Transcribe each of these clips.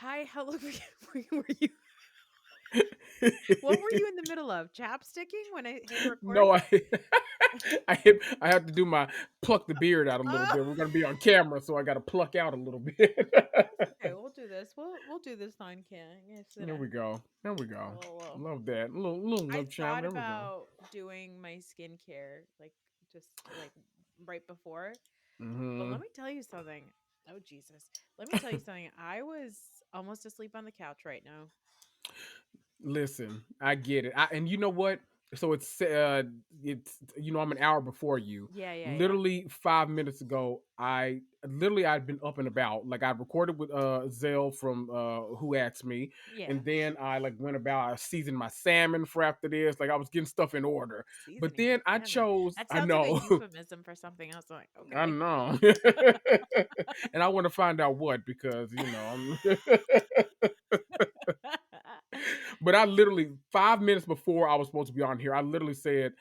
Hi, how long were you what were you in the middle of? Chapsticking when I hit record? No, I I have to do my pluck the beard out a little Oh, bit. We're gonna be on camera, so I gotta pluck out a little bit. that's okay. We'll do this. We'll do this on cam. Yeah, sit There down. we go. There we go. Whoa. Love that. Little I lip chime. thought There we go. about doing my skincare just like right before, but let Hmm. me tell you something. Oh Jesus. Let me tell you something. I was almost asleep on the couch right now. Listen, I get it. And you know what? So it's I'm an hour before you. Yeah, yeah, yeah. Literally 5 minutes ago, I'd been up and about. Like I recorded with Zell from Who Asked Me, Yeah. and then I like went about I seasoned my salmon for after this. Like I was getting stuff in order. But Seasoning your then I salmon. chose That I sounds like a know. euphemism for something else. I'm like, I okay. know. And I want to find out what because but I literally 5 minutes before I was supposed to be on here, I literally said,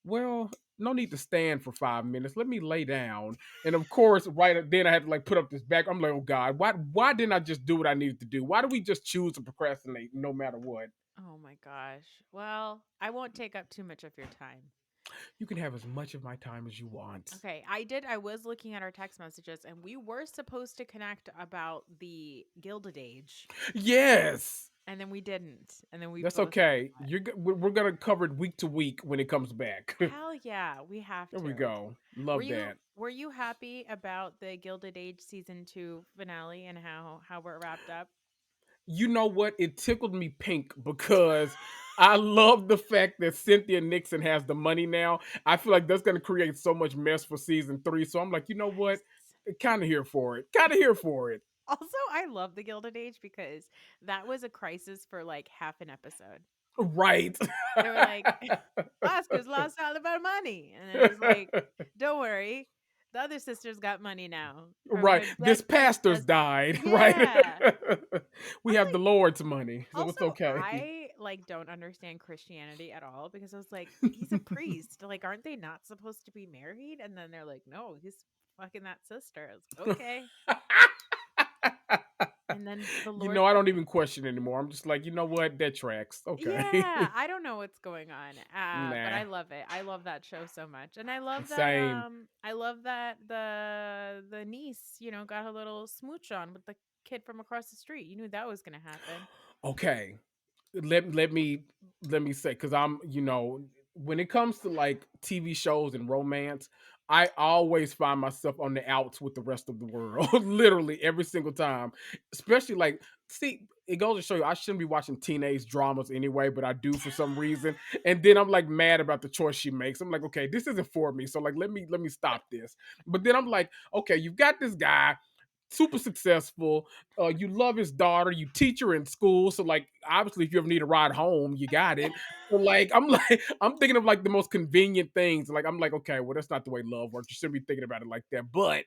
"Well, no need to stand for 5 minutes. Let me lay down." And of course, right then I had to like put up this back. I'm like, "Oh God, why didn't I just do what I needed to do? Why do we just choose to procrastinate no matter what? Oh my gosh. Well, I won't take up too much of your time. You can have as much of my time as you want." Okay, I was looking at our text messages and we were supposed to connect about the Gilded Age, Yes, and then we didn't. And then we that's both okay. forgot. We're gonna cover it week to week when it comes back. Hell yeah, we have There we to. go. Love that. Were you happy about the Gilded Age season 2 finale and how we're wrapped up? You know what? It tickled me pink because I love the fact that Cynthia Nixon has the money now. I feel like that's going to create so much mess for season three. So I'm like, you know what? Yes. Kind of here for it. Kind of here for it. Also, I love the Gilded Age because that was a crisis for like half an episode. Right. They were like, Oscar's lost all of our money. And then it was like, don't worry. The other sisters got money now from Right. their This dead pastor's ancestors. died. Right. Yeah. I We was have the like, Lord's money. So also, it's okay. I like don't understand Christianity at all because I was like, he's a priest. Like, aren't they not supposed to be married? And then they're like, no, he's fucking that sister. I was like, okay. And then the Lord. I don't even question anymore. I'm just like, you know what? That tracks. Okay. Yeah, I don't know what's going on, but Nah. I love it. I love that show so much, and Same. I love that the niece, got her little smooch on with the kid from across the street. You knew that was gonna happen. Okay. Let me say because when it comes to like TV shows and romance, I always find myself on the outs with the rest of the world, literally every single time. Especially like, see, it goes to show you I shouldn't be watching teenage dramas anyway, but I do for some reason. And then I'm like mad about the choice she makes. I'm like, okay, this isn't for me. So like, let me stop this. But then I'm like, okay, you've got this guy super successful. You love his daughter. You teach her in school, so like obviously, if you ever need a ride home, you got it. So like I'm thinking of like the most convenient things. Like I'm like, okay, well that's not the way love works. You shouldn't be thinking about it like that. But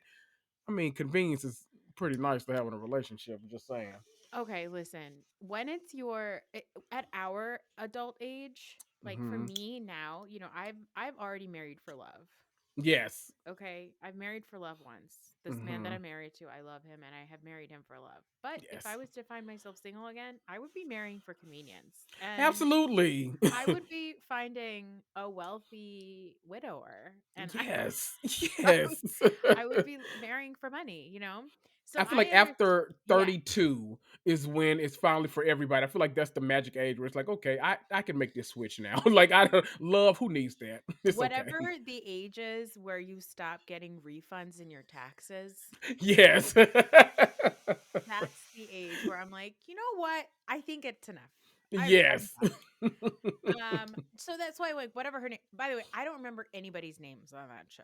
I mean, convenience is pretty nice to have in a relationship. I'm just saying. Okay, listen. When it's at our adult age, like for Hmm. me now, I've already married for love. Yes. Okay, I've married for love once. This man that Hmm. I'm married to, I love him and I have married him for love. But if I Yes. was to find myself single again, I would be marrying for convenience. And Absolutely. I would be finding a wealthy widower and Yes. I would Yes. I would be marrying for money. So I feel I like understand. after Yeah. 32 is when it's finally for everybody. I feel like that's the magic age where it's like, okay, I can make this switch now. Like I don't love who needs that. It's okay. Whatever the age is where you stop getting refunds in your taxes, Yes. that's the age where I'm like, you know what? I think it's enough. I'm Yes. done. So that's why, like, whatever her name. By the way, I don't remember anybody's names on that show.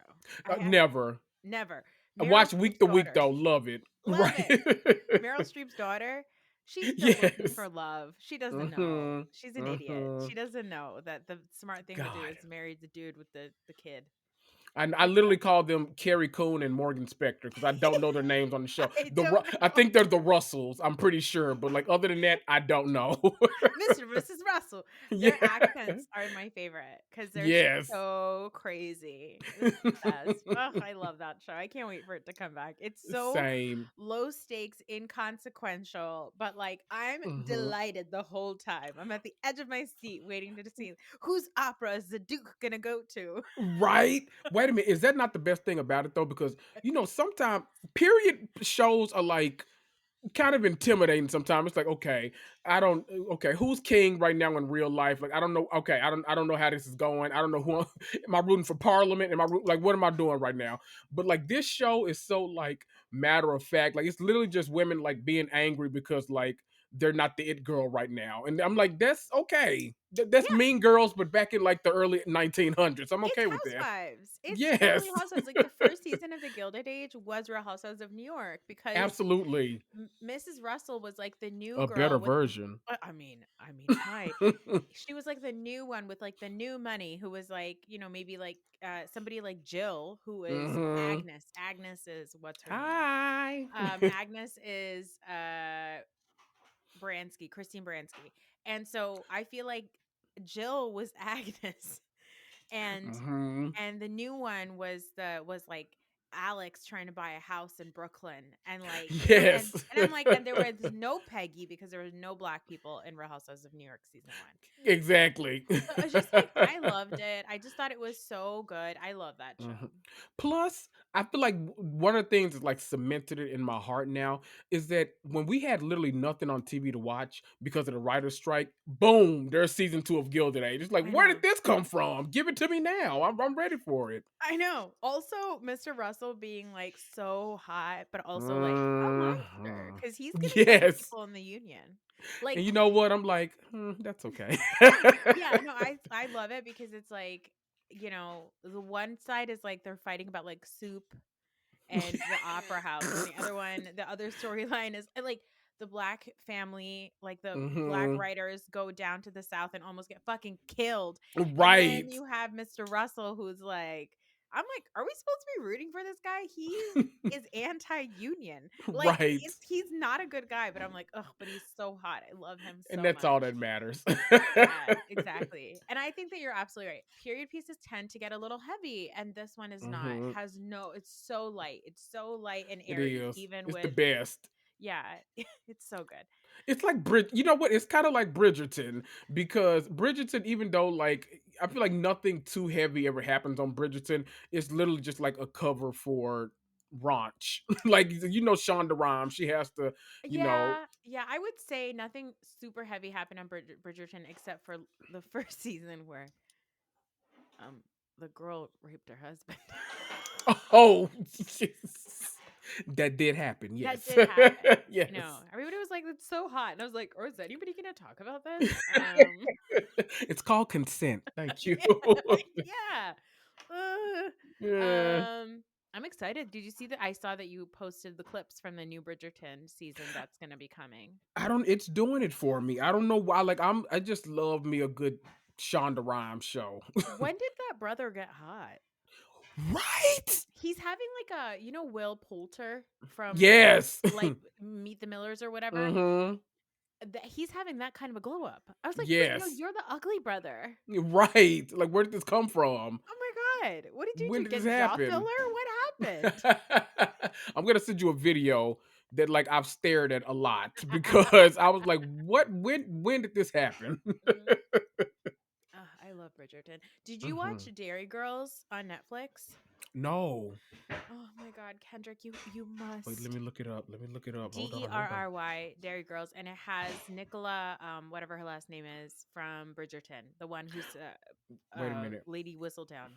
I have Never. never. I Meryl watch week Streep's to week daughter, though. Love it. love Right. it. Meryl Streep's daughter, she's still looking Yes. for love. She doesn't know. Hmm. She's an idiot. Hmm. She doesn't know that the smart thing to do God. is marry the dude with the kid. I literally call them Carrie Coon and Morgan Spector because I don't know their names on the show. I don't I know. think they're the Russells. I'm pretty sure, but like other than that, I don't know. Mr. and Mrs. Russell. Their Yeah. accents are my favorite because they're Yes. so crazy. It's the best. Oh, I love that show. I can't wait for it to come back. It's so Same. low stakes, inconsequential, but like I'm Mhm. delighted the whole time. I'm at the edge of my seat waiting to see whose opera is the Duke gonna go to. Right? Wait a minute. Is that not the best thing about it though? Because sometimes period shows are like kind of intimidating sometimes. It's like, okay, I don't okay, who's king right now in real life? Like I don't know. Okay, I don't know how this is going. I don't know who am I rooting for parliament? Like what am I doing right now? But like this show is so like matter of fact. Like it's literally just women like being angry because like they're not the it girl right now. And I'm like, that's okay. That's Yeah, Mean Girls, but back in like the early 1900s. I'm it's okay with that. Housewives. It's totally Yes, Housewives. Like the first season of The Gilded Age was Real Housewives of New York because absolutely. Mrs. Russell was like the new A better girl with version. I mean, hi. She was like the new one with like the new money who was like, maybe like somebody like Jill who is Hmm. Agnes. Agnes is what's her name? Hi. Agnes is Bransky, Christine Bransky. And so I feel like Jill was Agnes and Hmm. the new one was like Alex trying to buy a house in Brooklyn and like and Yes. I'm like and there was no Peggy because there was no black people in Real Housewives of New York season 1. Exactly. So I was just like I loved it. I just thought it was so good. I love that show. Mhm. Plus, I feel like one of the things that like cemented it in my heart now is that when we had literally nothing on TV to watch because of the writer's strike, boom, there's season 2 of Gilded Age. It's like, I where did know. this come from? Give it to me now. I'm ready for it. I know. Also, Mr. Russell being like so hot, but also like a monster Mhm. because he's gonna kill Yes. people in the union. Like, And you know what? I'm like, that's okay. yeah, no, I love it because it's like, the one side is like they're fighting about like soup and the opera house, and the other storyline is like the black family, like the black Hmm. writers go down to the South and almost get fucking killed. And then Right. you have Mr. Russell who's like, I'm like, are we supposed to be rooting for this guy? He is anti-union. Like Right. he's not a good guy, but I'm like, oh, but he's so hot. I love him And so that's all much. that matters. Yes, exactly. And I think that you're absolutely right. Period pieces tend to get a little heavy, and this one is not. Hmm. Has no, it's so light. It's so light and It airy, is. even It's the with, best. yeah, it's so good. It's like You know what? It's kind of like Bridgerton because Bridgerton, even though like I feel like nothing too heavy ever happens on Bridgerton, it's literally just like a cover for raunch. Like Shonda Rhimes, she has to, you know. Yeah, yeah, I would say nothing super heavy happened on Bridgerton except for the first season where um the girl raped her husband. Oh, that did happen. That Yes, did happen. I know. yes. Everybody was like, "It's so hot," and I was like, "Or is anybody gonna talk about this?" It's called consent. Thank you. Yeah, yeah. Yeah. I'm excited. Did you see that? I saw that you posted the clips from the new Bridgerton season that's going to be coming. I don't. It's doing it for me. I don't know why. Like I just love me a good Shonda Rhimes show. When did that brother get hot? Right? He's having like Will Poulter from Yes. like Meet the Millers or whatever. Hmm. He's having that kind of a glow up. I was like, wait, no, Yes. you're the ugly brother. Right. Like where did this come from? Oh my god, what did you When do? did this Get jaw filler? happen? What happened? I'm gonna send you a video that like I've stared at a lot because I was like, what? When did this happen? Mhm. I love Bridgerton. Did you watch Hmm. Dairy Girls on Netflix? No. Oh my god, Kendrick, you Wait, let must. me look it up. Let me look it up. Hold on, hold on. Derry Dairy Girls, and it has Nicola, whatever her last name is, from Bridgerton, the one who's Wait a minute. Lady Whistledown.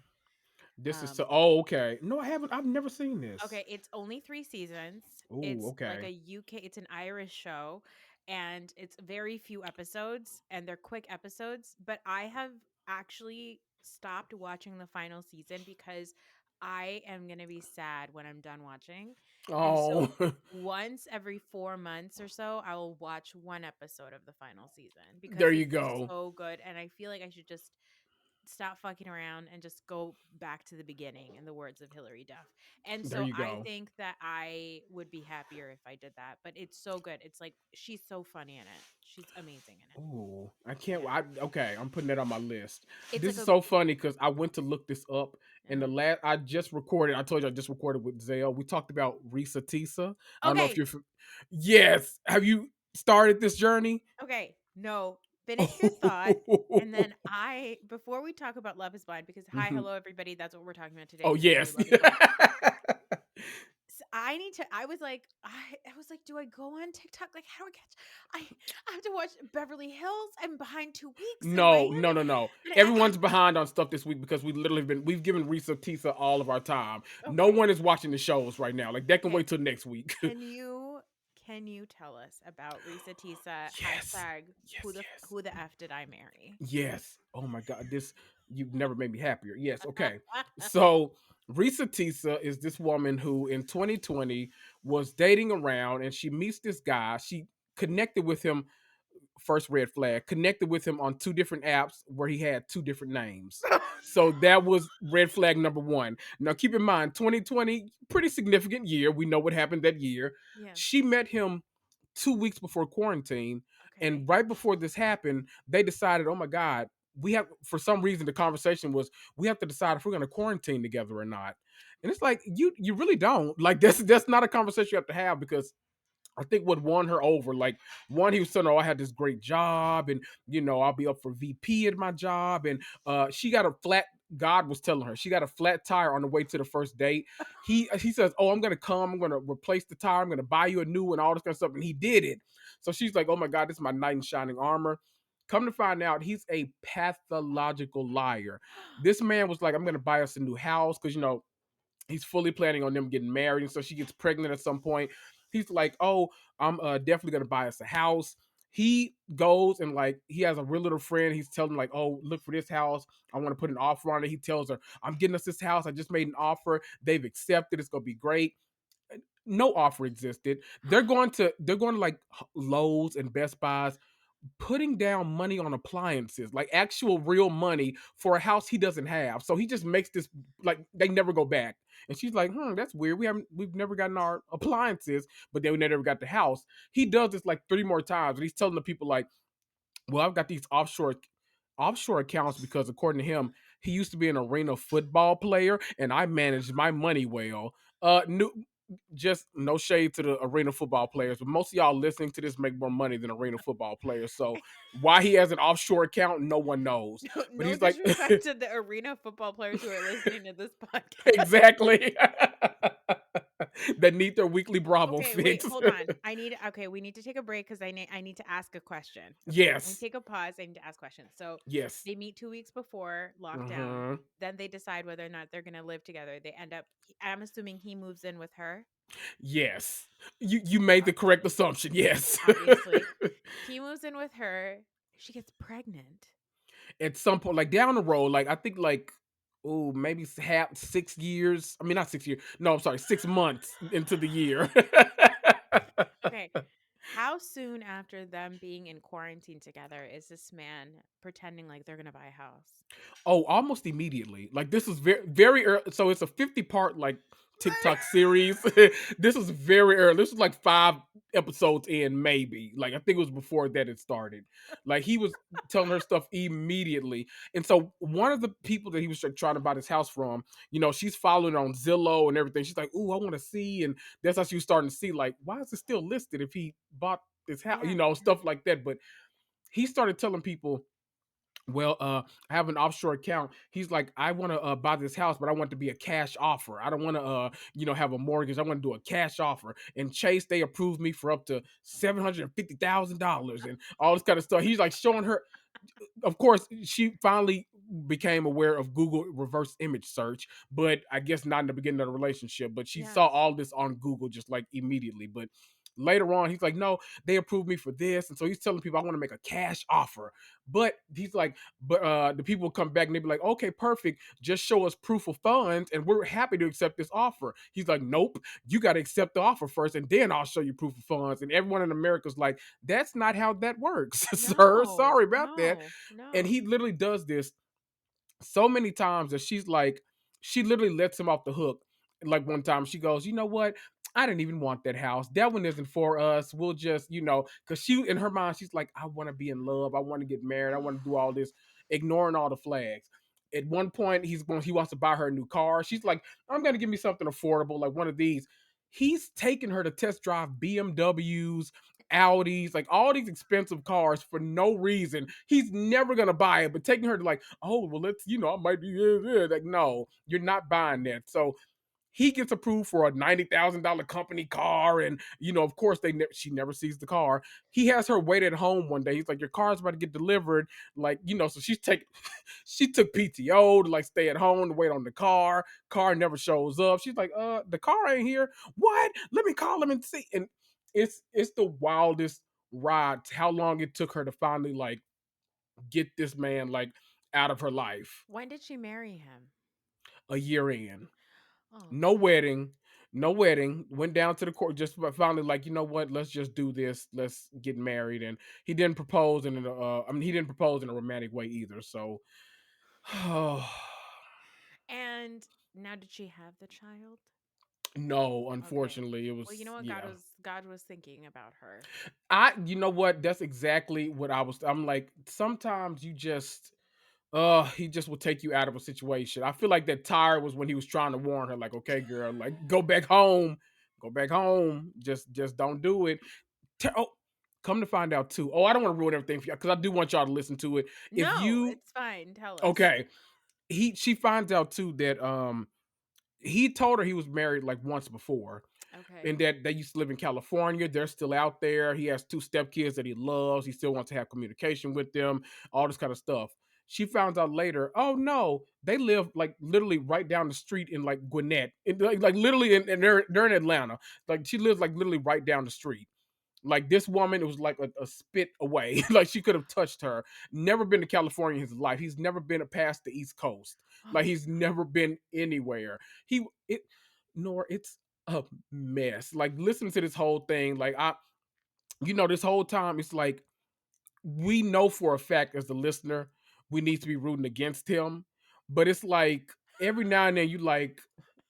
This is so. Um, Oh, okay. No, I haven't. I've never seen this. okay, it's only 3 seasons. Oh, It's like okay. a UK, it's an Irish show, and it's very few episodes, and they're quick episodes. But I have actually stopped watching the final season because I am gonna be sad when I'm done watching. And Oh, so once every 4 months or so, I will watch one episode of the final season there because you it's go. so good. And I feel like I should just stop fucking around and just go back to the beginning, in the words of Hillary Duff. And There so you I go. think that I would be happier if I did that. But it's so good. It's like she's so funny in it. She's amazing in it. Oh, I can't. Yeah. Okay, I'm putting that on my list. It's This like is a so funny because I went to look this up, and the uh last I just recorded. I told you I just recorded with Zale. We talked about Risa Tisa. I don't know if Okay. you're. Yes. Have you started this journey? Okay. No. Finish your thought. And then before we talk about Love is Blind, because hi, Mhm. hello, everybody. That's what we're talking about today Oh is the new yes. Love is Blind. I need to. I was like, do I go on TikTok? Like, how do I catch? I have to watch Beverly Hills. I'm behind 2 weeks in No, Miami. no, no, no. And Everyone's behind on stuff this week because we've given Risa Tisa all of our time. No okay, one is watching the shows right now. Like that can okay. wait till next week. Can you tell us about Risa Tisa Yes. hashtag Yes, yes. who the f did I marry? Yes. Oh my God. This you've never made me happier. Yes. Okay. So Risa Tisa is this woman who in 2020 was dating around and she meets this guy. She connected with him, first red flag, connected with him on two different apps where he had two different names. So that was red flag number one. Now keep in mind, 2020, pretty significant year. We know what happened that year. Yeah. She met him 2 weeks before quarantine. Okay. And right before this happened, they decided, oh my God, we have, for some reason, the conversation was, we have to decide if we're going to quarantine together or not. And it's like, you really don't. Like, that's not a conversation you have to have because I think what won her over, like one, he was telling her, "Oh, I had this great job, and I'll be up for VP at my job." And she got a flat. God was telling her she got a flat tire on the way to the first date. He says, "Oh, I'm gonna come. I'm gonna replace the tire. I'm gonna buy you a new one, all this kind of stuff." And he did it. So she's like, "Oh my God, this is my knight in shining armor." Come to find out, he's a pathological liar. This man was like, "I'm gonna buy us a new house because he's fully planning on them getting married, and so she gets pregnant at some point. He's like, "Oh, I'm definitely gonna buy us a house." He goes and like he has a real little friend. He's telling like, "Oh, look for this house. I want to put an offer on it." He tells her, "I'm getting us this house. I just made an offer. They've accepted. It's gonna be great." No offer existed. They're going to like Lowe's and Best Buys, putting down money on appliances, like actual real money for a house he doesn't have. So he just makes this like they never go back. And she's like, that's weird. We've never gotten our appliances, but then we never got the house. He does this like three more times, and he's telling the people like, well, I've got these offshore accounts because according to him, he used to be an arena football player, and I managed my money well. New, just no shade to the arena football players, but most of y'all listening to this make more money than arena football players. So why he has an offshore account, no one knows. No, But no he's like, disrespect to the arena football players who are listening to this podcast. exactly. That need their weekly Bravo Okay, wait, fix. hold on. We need to take a break because I need to ask a question. Okay, let me Yes. take a pause. I need to ask questions. So Yes. they meet 2 weeks before lockdown. Hmm. Then they decide whether or not they're gonna live together. They end up I'm assuming he moves in with her. Yes. You made the correct Obviously. assumption. Yes. Obviously. He moves in with her. She gets pregnant. At some point, like down the road, like I think like maybe half 6 years. I mean not 6 years. No, I'm sorry, 6 months into the year. Okay. How soon after them being in quarantine together is this man pretending like they're gonna buy a house? Oh, almost immediately. Like this is very very early. So it's a 50-part like TikTok series. This is very early. This was like 5 episodes in, maybe. Like I think it was before that it started. Like he was telling her stuff immediately. And so one of the people that he was like, trying to buy this house from, she's following on Zillow and everything. She's like, "Ooh, I want to see." And that's how she was starting to see, like, why is it still listed if he bought this house? Yeah, yeah. Stuff like that. But he started telling people, well, I have an offshore account. He's like, I want to buy this house, but I want it to be a cash offer. I don't want to, have a mortgage. I want to do a cash offer. And Chase, they approved me for up to $750,000 and all this kind of stuff. He's like showing her. Of course, she finally became aware of Google reverse image search, but I guess not in the beginning of the relationship. But she saw Yes. all this on Google just like immediately. But later on, he's like, no, they approved me for this. And so he's telling people, I want to make a cash offer. But he's like, but the people will come back and they be like, okay, perfect. Just show us proof of funds and we're happy to accept this offer. He's like, nope, you got to accept the offer first and then I'll show you proof of funds. And everyone in America's like, that's not how that works, sir. No, Sorry about that. no, And no. he literally does this so many times that she's like, she literally lets him off the hook. Like one time she goes, you know what? I didn't even want that house. That one isn't for us. We'll just, because she in her mind, she's like, I want to be in love. I want to get married. I want to do all this, ignoring all the flags. At one point, he wants to buy her a new car. She's like, I'm gonna give me something affordable, like one of these. He's taking her to test drive BMWs, Audis, like all these expensive cars for no reason. He's never gonna buy it, but taking her to like, oh well, let's, I might be like, no, you're not buying that. So he gets approved for a $90,000 company car, and of course she never sees the car. He has her wait at home one day. He's like, your car's about to get delivered, like so she took PTO to like stay at home to wait on the car. Car never shows up. She's like, the car ain't here. What? Let me call him and see. And it's the wildest ride. How long it took her to finally like get this man like out of her life. When did she marry him? A year in. Oh, No wedding, no wedding. Went down to the court, just finally like, you know what? Let's just do this. Let's get married. And he didn't propose he didn't propose in a romantic way either. So, and now did she have the child? no, Okay. unfortunately, it Well, you know was, what yeah. God was thinking about her. You know what? That's exactly what I'm like, sometimes you just, he just will take you out of a situation. I feel like that tire was when he was trying to warn her, like, okay, girl, like, go back home, just don't do it. Oh, come to find out too. Oh, I don't want to ruin everything for you because I do want y'all to listen to it. If No, you it's fine. Tell us. okay, she finds out too that he told her he was married like once before, Okay. and that they used to live in California. They're still out there. He has two stepkids that he loves. He still wants to have communication with them, all this kind of stuff. She found out later, oh no, they live like literally right down the street in like Gwinnett. Like literally they're in Atlanta. Like she lives like literally right down the street. Like this woman, it was like a spit away. Like she could have touched her. Never been to California in his life. He's never been past the East Coast. Oh Like my he's never been anywhere. He it nor it's a mess. Like listening to this whole thing, like this whole time it's like we know for a fact as the listener we need to be rooting against him, but it's like every now and then you like,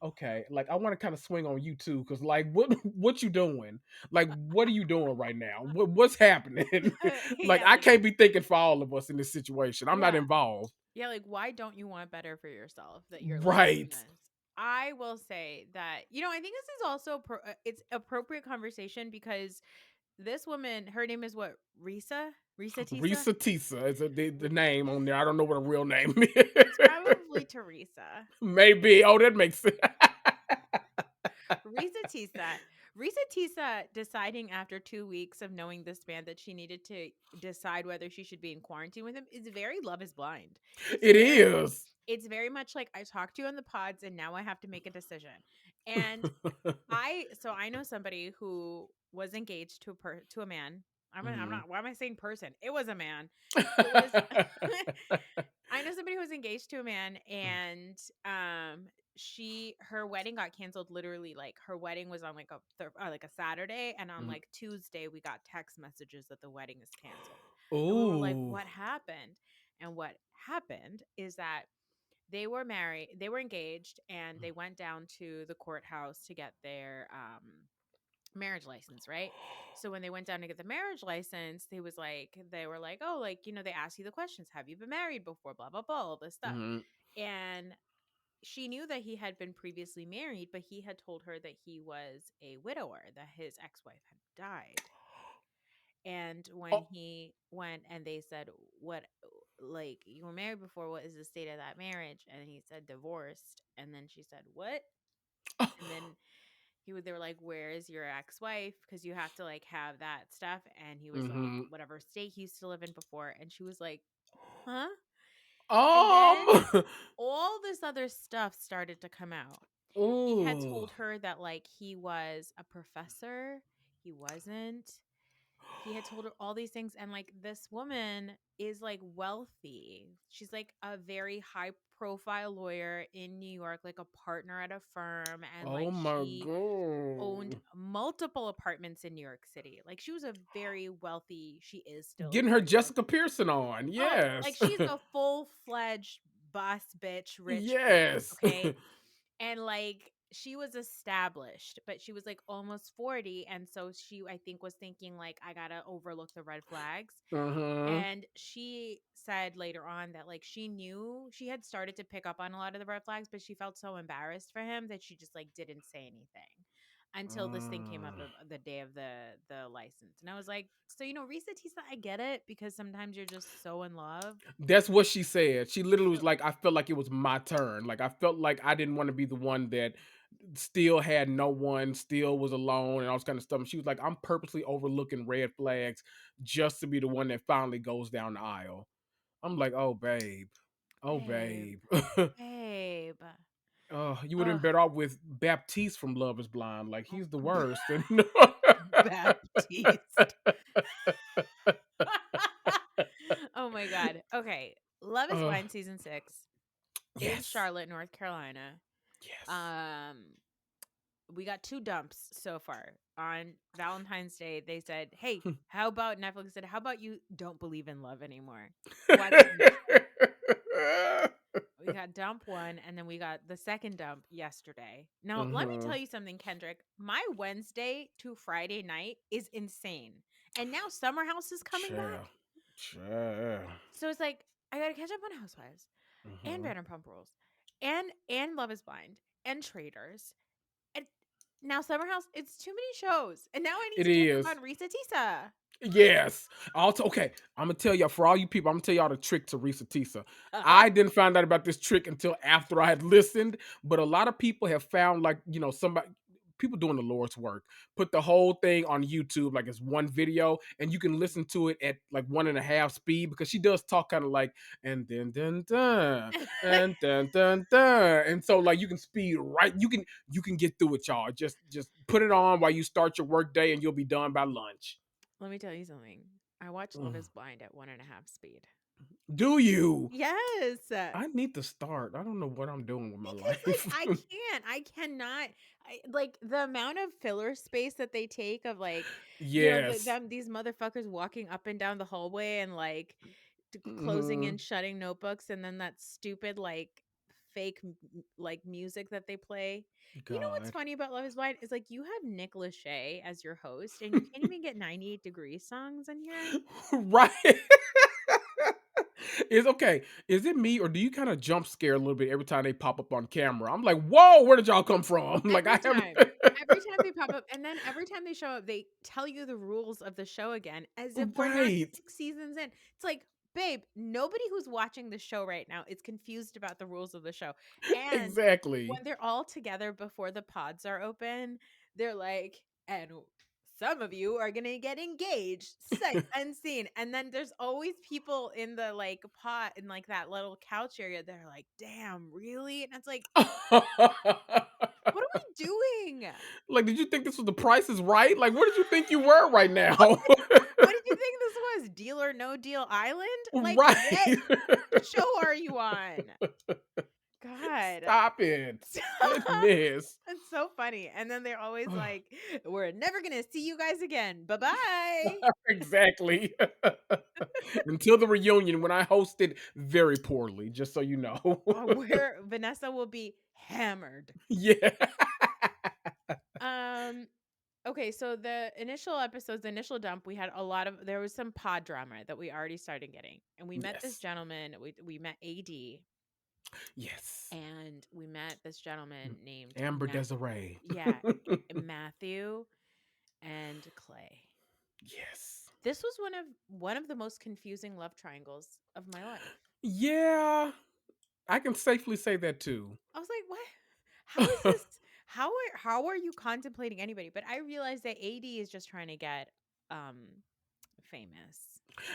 okay, like I want to kind of swing on you too, because like what you doing? Like what are you doing right now? What's happening? Like yeah, I like can't be thinking for all of us in this situation. I'm not yeah. involved. Yeah, like why don't you want better for yourself that you're like doing Right. this? I will say that I think this is also it's appropriate conversation because this woman, her name is what? Risa Tisa? Risa Tisa is the name on there. I don't know what a real name It's is. probably Teresa. Maybe. Oh, that makes sense. Risa Tisa. Risa Tisa deciding after 2 weeks of knowing this man that she needed to decide whether she should be in quarantine with him is very Love is Blind. It's It very is. it's very much like I talked to you on the pods and now I have to make a decision. And I know somebody who was engaged to a man. I'm Mhm. not why am I saying person? It was a man. It was I know somebody who was engaged to a man and her wedding got canceled literally like her wedding was on like a Saturday and on Mhm. like Tuesday we got text messages that the wedding is canceled. And we were like Ooh. what happened? And what happened is that they were engaged and they went down to the courthouse to get their marriage license, right? So when they went down to get the marriage license, they were like, "Oh, like, they ask you the questions, have you been married before, blah blah blah, all this stuff." Mhm. And she knew that he had been previously married, but he had told her that he was a widower, that his ex-wife had died. And when Oh. he went and they said, "What, like, you were married before, what is the state of that marriage?" And he said, "Divorced." And then she said, "What?" And then they were like, "Where is your ex-wife? Because you have to like have that stuff." And he was like, Mhm. whatever state he used to live in before. And she was like, "Huh?" And then Um. all this other stuff started to come out. He had Ooh. told her that like he was a professor. He wasn't. He had told her all these things. And like this woman is like wealthy. She's like a very high profile lawyer in New York, like a partner at a firm. And Oh like my she owned god. multiple apartments in New York City. Like she was a very wealthy, she is still a Getting her very Jessica wealthy. Pearson on. Oh, like Yes. she's a full-fledged boss bitch, rich bitch. Yes. Okay. And like she was established, but she was like almost 40. And so she, I think, was thinking, like, I gotta overlook the red flags. Mhm. And she said later on that like she knew she had started to pick up on a lot of the red flags, but she felt so embarrassed for him that she just like didn't say anything until this thing came up Mm. the day of the license. And I was like, so Risa Tisa, I get it because sometimes you're just so in love. That's what she said. She literally was So like, "I felt like it was my turn. Like I felt like I didn't want to be the one that still had no one, still was alone, and all this kind of stuff." And she was like, "I'm purposely overlooking red flags just to be the one that finally goes down the aisle." I'm like, "Oh, babe, oh, babe, babe." babe. Oh, you would have Ugh. been better off with Baptiste from Love Is Blind. Like Oh, he's the worst. And Baptiste. Oh my god. Okay. Love is uh, Blind season 6 in yes, Charlotte, North Carolina. yes. Um we got two dumps so far. On Valentine's Day, they said, "Hey, how about Netflix said, how about you don't believe in love anymore? Watch this show." We got dump 1 and then we got the second dump yesterday. Now, let me tell Mhm. you something, Kendrick. My Wednesday to Friday night is insane. And now Summer House is coming Child, back. child. So it's like I got to catch up on Housewives and Mhm. Vanderpump Rules and Love is Blind and Traders. And now Summer House, it's too many shows. And now I need It to catch up is. on Risa Tisa. Yes. Also, okay, I'm gonna tell y'all for all you people, I'm gonna tell y'all the trick to Risa Tisa. I didn't find out about this trick until after I had listened, but a lot of people have found like, somebody people doing the Lord's work. Put the whole thing on YouTube, like it's one video, and you can listen to it at like one and a half speed because she does talk kind of like and then dun dun and dun dun dun. And so like you can speed right, you can get through it, y'all. Just put it on while you start your work day and you'll be done by lunch. Let me tell you something. I watch Love Mm. is Blind at one and a half speed. Do you? Yes. I need to start. I don't know what I'm doing with my Because like life. I cannot like the amount of filler space that they take of like Yes. these motherfuckers walking up and down the hallway and like closing and Mhm. shutting notebooks and then that stupid like fake like music that they play. You know what's God. funny about Love is Blind is like you have Nick Lachey as your host and you can't even get 98 Degrees songs in here. Right. It's okay. Is it me or do you kind of jump scare a little bit every time they pop up on camera? I'm like, whoa, where did y'all come from? Like Every I haven't. time. Every time they pop up, and then every time they show up, they tell you the rules of the show again, as if we're not Right. 6 seasons in. It's like, babe, nobody who's watching the show right now is confused about the rules of the show. And Exactly. when they're all together before the pods are open, they're like, and some of you are gonna get engaged, sight unseen. And then there's always people in the like pot in like that little couch area that are like, damn, really? And it's like, what are we doing? Like, did you think this was the Price is Right? Like, where did you think you were right now? What did you think this was? Deal or No Deal Island? Like, Right. what show are you on? God. Stop it. Goodness. It's so funny. And then they're always like, we're never going to see you guys again. Bye bye. Exactly. Until the reunion when I hosted very poorly, just so you know. Where Vanessa will be hammered. Yeah. Um, okay, so the initial episodes, the initial dump, we had there was some pod drama that we already started getting. And we met this Yes. gentleman, we met AD, Yes. and we met this gentleman named Amber Desiree. Yeah, Matthew and Clay. Yes. This was one of the most confusing love triangles of my life. Yeah. I can safely say that too. I was like, "What? How is this? How are you contemplating anybody?" But I realized that AD is just trying to get famous.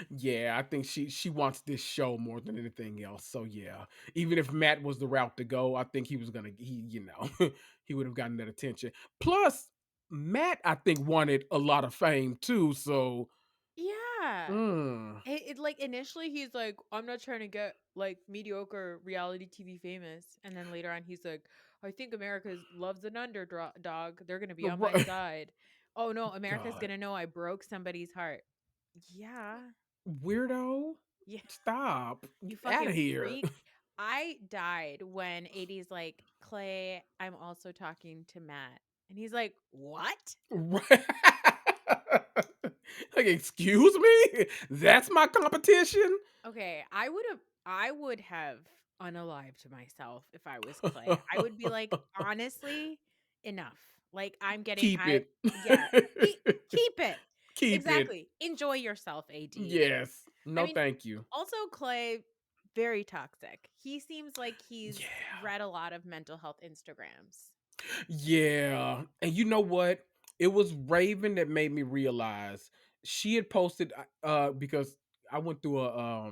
Yeah, I think she wants this show more than anything else. So yeah, even if Matt was the route to go, I think he was gonna he would have gotten that attention. Plus, Matt I think wanted a lot of fame too. So Yeah. mm, It like initially he's like, I'm not trying to get like mediocre reality TV famous, and then later on he's like, I think America loves an underdog. They're gonna be on my right, side. Oh no, America's God, gonna know I broke somebody's heart. Yeah, weirdo, yeah, stop, you get out of fucking here. freak. I died when 80's like, Clay, I'm also talking to Matt. And he's like, what? Right. Like, excuse me? That's my competition? Okay, I would have unalived myself if I was Clay. I would be like, honestly, enough. Like I'm getting Keep I it. yeah, keep keep it. Keep it. Exactly. Enjoy yourself, AD. Yes. I No, mean, thank you. also Clay, very toxic. He seems like he's Yeah. read a lot of mental health Instagrams. Yeah. And you know what? It was Raven that made me realize she had posted because I went through a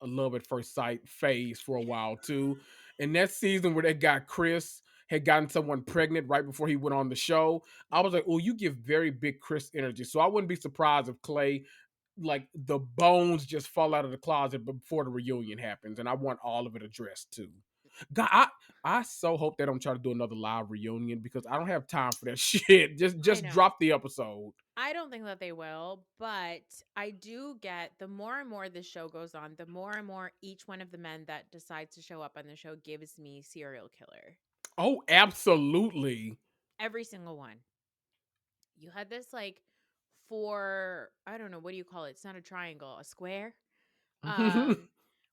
love at first sight phase for a while too. And that season where they got Chris had gotten someone pregnant right before he went on the show, I was like, "Oh, you give very big Chris energy." So I wouldn't be surprised if Clay, like, the bones just fall out of the closet before the reunion happens, and I want all of it addressed too. God, I so hope they don't try to do another live reunion because I don't have time for that shit. Just I just know. drop the episode. I don't think that they will, but I do get the more and more this show goes on, the more and more each one of the men that decides to show up on the show gives me serial killer. Oh, absolutely. Every single one. You had this like four, I don't know, what do you call it? It's not a triangle, a square. Um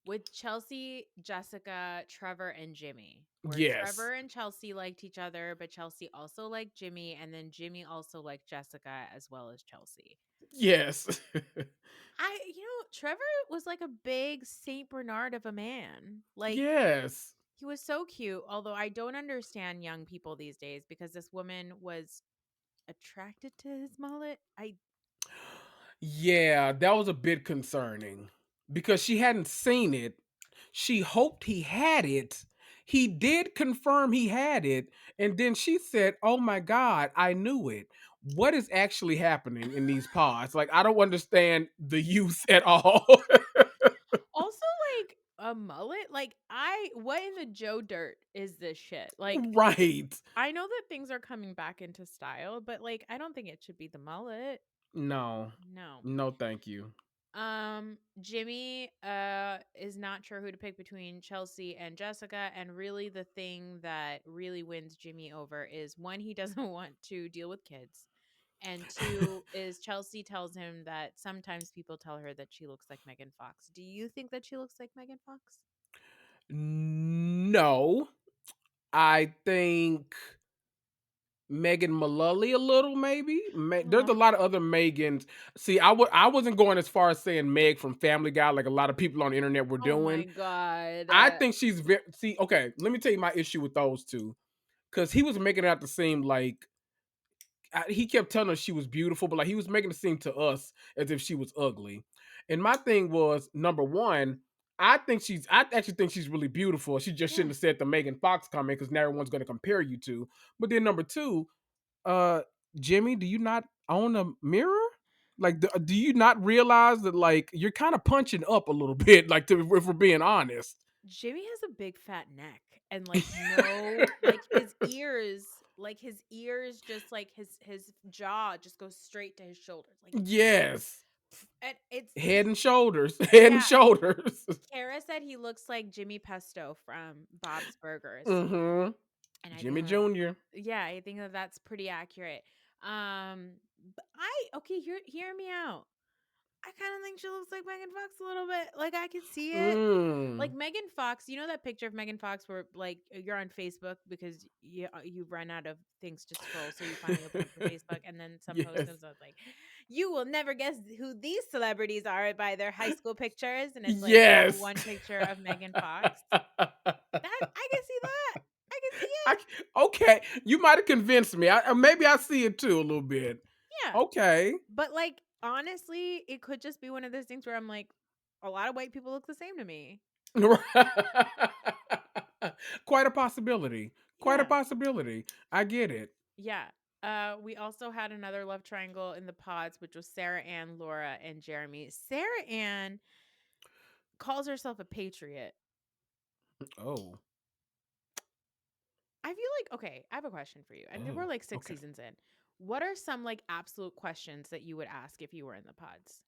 with Chelsea, Jessica, Trevor, and Jimmy. Where Yes. Trevor and Chelsea liked each other, but Chelsea also liked Jimmy, and then Jimmy also liked Jessica as well as Chelsea. Yes. Trevor was like a big Saint Bernard of a man. Like Yes. he was so cute, although I don't understand young people these days because this woman was attracted to his mullet. I Yeah, that was a bit concerning because she hadn't seen it. She hoped he had it. He did confirm he had it. And then she said, "Oh my God, I knew it." What is actually happening in these pods? Like, I don't understand the use at all. also like a mullet. Like I what in the Joe dirt is this shit? Like Right. I know that things are coming back into style, but like I don't think it should be the mullet. No. No. No, thank you. Jimmy is not sure who to pick between Chelsea and Jessica, and really the thing that really wins Jimmy over is one, he doesn't want to deal with kids. And two is Chelsea tells him that sometimes people tell her that she looks like Megan Fox. Do you think that she looks like Megan Fox? No. I think Megan Mullally a little, maybe. There's a Oh, lot of other Megans. See, I wasn't going as far as saying Meg from Family Guy, like a lot of people on the internet were oh my doing. god. I think she's very. See, okay, let me tell you my issue with those two, because he was making it out to seem like he kept telling us she was beautiful, but like he was making it seem to us as if she was ugly. And my thing was, number one, I actually think she's really beautiful. She just Yeah. shouldn't have said the Megan Fox comment because now everyone's going to compare you to. But then number two, uh, Jimmy, do you not own a mirror? Like, do you not realize that like you're kind of punching up a little bit? Like, if we're being honest. Jimmy has a big fat neck and like no like his ears just like his jaw just goes straight to his shoulders. Like Yes, and it's head and shoulders, head and yeah, shoulders. Kara said he looks like Jimmy Pesto from Bob's Burgers. Mm-hmm. And I think Jimmy that Jr. yeah, I think that that's pretty accurate. But okay, hear me out. I kind of think she looks like Megan Fox a little bit. Like I can see it. Like Mm. Megan Fox, you know that picture of Megan Fox where like you're on Facebook because you run out of things to scroll, so you finally open up your Facebook, and then some post Yes. comes out like, "You will never guess who these celebrities are by their high school pictures," and it's like Yes. one picture of Megan Fox. That I can see that. I can see I, it. okay, you might have convinced me. Maybe I see it too a little bit. Yeah, Okay. but like honestly, it could just be one of those things where I'm like, a lot of white people look the same to me. Quite a possibility. Quite a Yeah. possibility. I get it. Yeah. We also had another love triangle in the pods, which was Sarah Ann, Laura, and Jeremy. Sarah Ann calls herself a patriot. Oh. I feel like, okay, I have a question for you. And we're Oh. like six Okay. seasons in. What are some like absolute questions that you would ask if you were in the pods?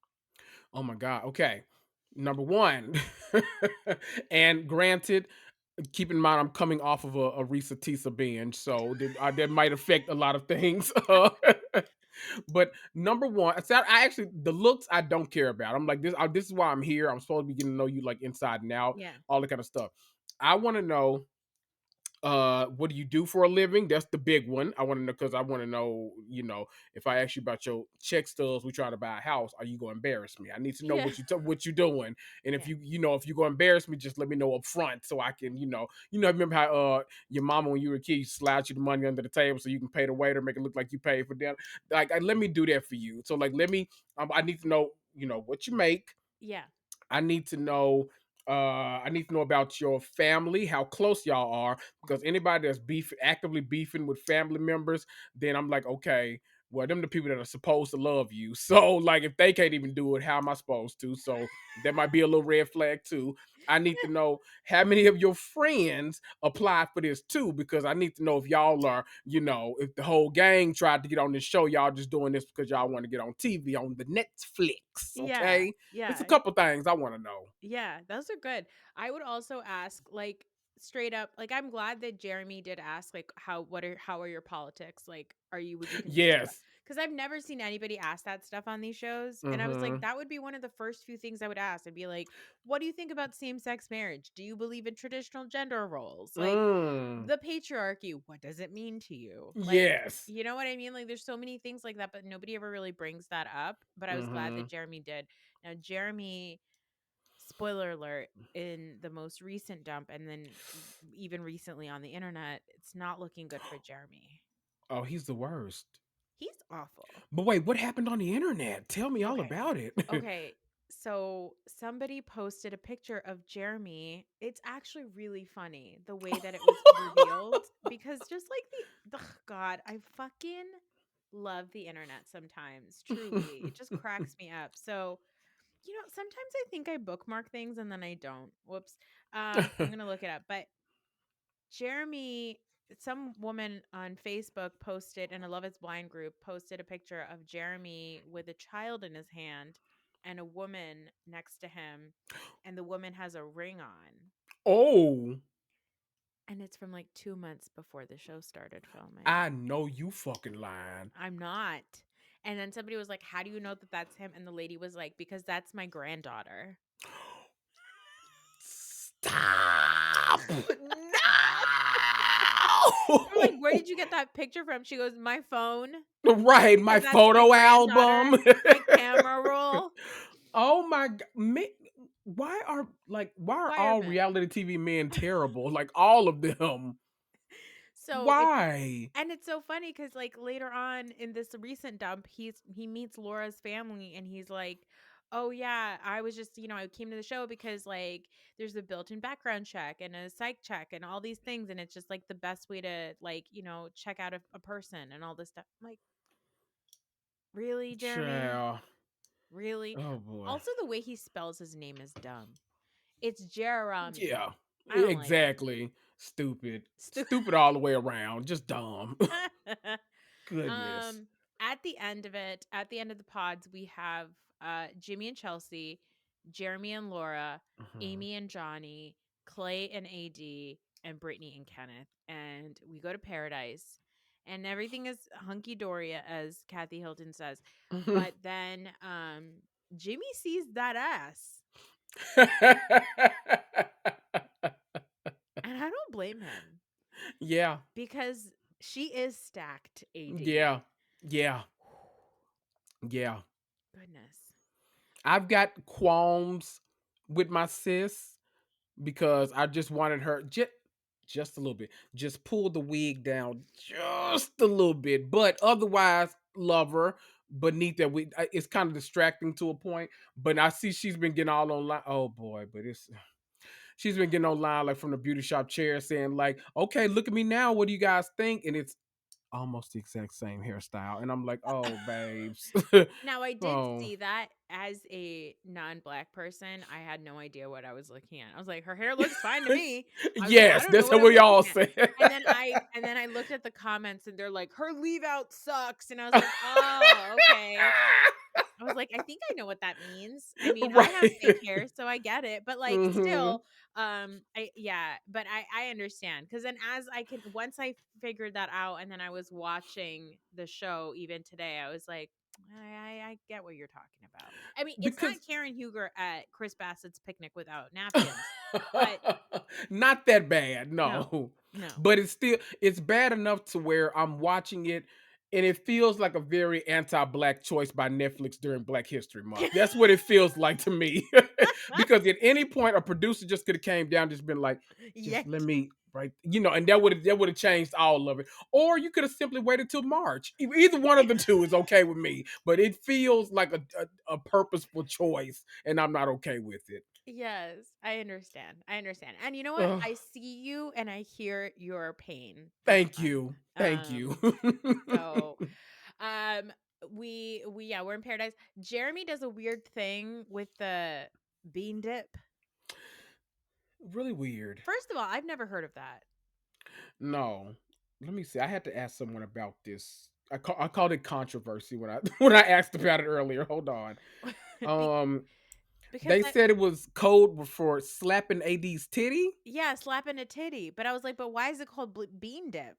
Oh my God. Okay. Number one. And granted, keep in mind I'm coming off of a Risa Tisa binge, so that might affect a lot of things. But number one, so I actually the looks I don't care about. I'm like this. This is why I'm here. I'm supposed to be getting to know you like inside and out, Yeah. all that kind of stuff. I want to know what do you do for a living? That's the big one. I want to know because I want to know, if I ask you about your check stubs, we try to buy a house, are you gonna embarrass me? I need to know Yeah. what you're doing. And if Yeah. if you're gonna embarrass me, just let me know up front so I can, remember how your mama when you were a kid slide you the money under the table so you can pay the waiter, make it look like you paid for dinner. Like let me do that for you. So like I need to know, what you make. Yeah. I need to know I need to know about your family, how close y'all are, because anybody that's actively beefing with family members, then I'm like, okay, well, them the people that are supposed to love you. So, like, if they can't even do it, how am I supposed to? So that might be a little red flag too. I need to know how many of your friends apply for this too, because I need to know if y'all are, if the whole gang tried to get on this show, y'all just doing this because y'all want to get on TV on the Netflix. Yeah. Okay, it's a Yeah. couple things I want to know. Yeah, those are good. I would also ask, like, straight up, like, I'm glad that Jeremy did ask, like, how are your politics? Like, would you consider Yes. because I've never seen anybody ask that stuff on these shows. And I was like, Mm-hmm. that would be one of the first few things I would ask. I'd be like, what do you think about same-sex marriage? Do you believe in traditional gender roles? Like Mm. the patriarchy, what does it mean to you? Like, Yes. you know what I mean? Like there's so many things like that, but nobody ever really brings that up. But I was glad Mm-hmm. that Jeremy did. Now, Jeremy, spoiler alert, in the most recent dump and then even recently on the internet, it's not looking good for Jeremy. Oh, he's the worst. He's awful. But wait, what happened on the internet? Tell me all Okay. about it. Okay. So somebody posted a picture of Jeremy. It's actually really funny the way that it was revealed because just like God, I fucking love the internet sometimes. Truly. It just cracks me up. So sometimes I think I bookmark things and then I don't. Whoops. I'm gonna look it up. But Jeremy, some woman on Facebook posted in a Love Is Blind group posted a picture of Jeremy with a child in his hand and a woman next to him, and the woman has a ring on. Oh, And it's from like 2 months before the show started filming. I know you fucking lying. I'm not. And then somebody was like, how do you know that that's him? And the lady was like, because that's my granddaughter. Stop. I'm like, No. where did you get that picture from? She goes, my phone, Right, my because that's my photo granddaughter, album. my camera roll. Oh my god. Why are all Fireman. reality TV men terrible? Like all of them. So it's Why? and it's so funny because like later on in this recent dump, he meets Laura's family and he's like, oh yeah, I was just I came to the show because like there's a built-in background check and a psych check and all these things and it's just like the best way to like check out a person and all this stuff. I'm like, really, Jeremy? Child. Really? Oh boy. Also, the way he spells his name is dumb. It's Jeremy. Yeah. I don't like it. Exactly. Stupid. Stu- Stupid all the way around. Just dumb. Goodness. um, at the end of it, at the end of the pods, we have Jimmy and Chelsea, Jeremy and Laura, Mhm. Amy and Johnny, Clay and AD, and Brittany and Kenneth. And we go to paradise. And everything is hunky dory, as Kathy Hilton says. But then Jimmy sees that ass. And I don't blame him Yeah. because she is stacked, AD. Yeah. Yeah. Yeah. Goodness. I've got qualms with my sis because I just wanted her just a little bit. Just pull the wig down just a little bit, but otherwise love her. Beneath that wig, it's kind of distracting to a point. But I see she's been getting all online. Oh boy, but it's she's been getting online like from the beauty shop chair saying like, "Okay, look at me now. What do you guys think?" And it's almost the exact same hairstyle. And I'm like, oh, babes. Now, I did Oh. see that as a non-black person, I had no idea what I was looking at. I was like, "Her hair looks fine to me." I was like, "I Yes, don't know that's what how I'm we all looking at." say. And then I looked at the comments and they're like, "Her leave out sucks." And I was like, "Oh, okay." I was like, "I think I know what that means." I mean, I have Right. fake hair, so I get it, but, like, Hmm. still, I yeah, but I understand because then as I can once I figured that out and then I was watching the show even today, I was like, I get what you're talking about. I mean, it's not Because Karen Huger at Chris Bassett's picnic without napkins, but not that bad, no, no. no. But it's bad enough to where I'm watching it and it feels like a very anti-black choice by Netflix during Black History Month. That's what it feels like to me. Because at any point a producer just could have came down, just been like, just let Yet. me right, and that would have changed all of it. Or you could have simply waited till March. Either one of the two is okay with me, but it feels like a purposeful choice, and I'm not okay with it. Yes, I understand. I understand. And you know what? Ugh. I see you and I hear your pain this Thank month. you. Thank you. So um we yeah, we're in paradise. Jeremy does a weird thing with the bean dip. Really weird. First of all, I've never heard of that. No. Let me see. I had to ask someone about this. I called it controversy when I when I asked about it earlier. Hold on. Be- Um because they I said it was code for slapping AD's titty. yeah, slapping a titty. But I was like, but why is it called bean dip?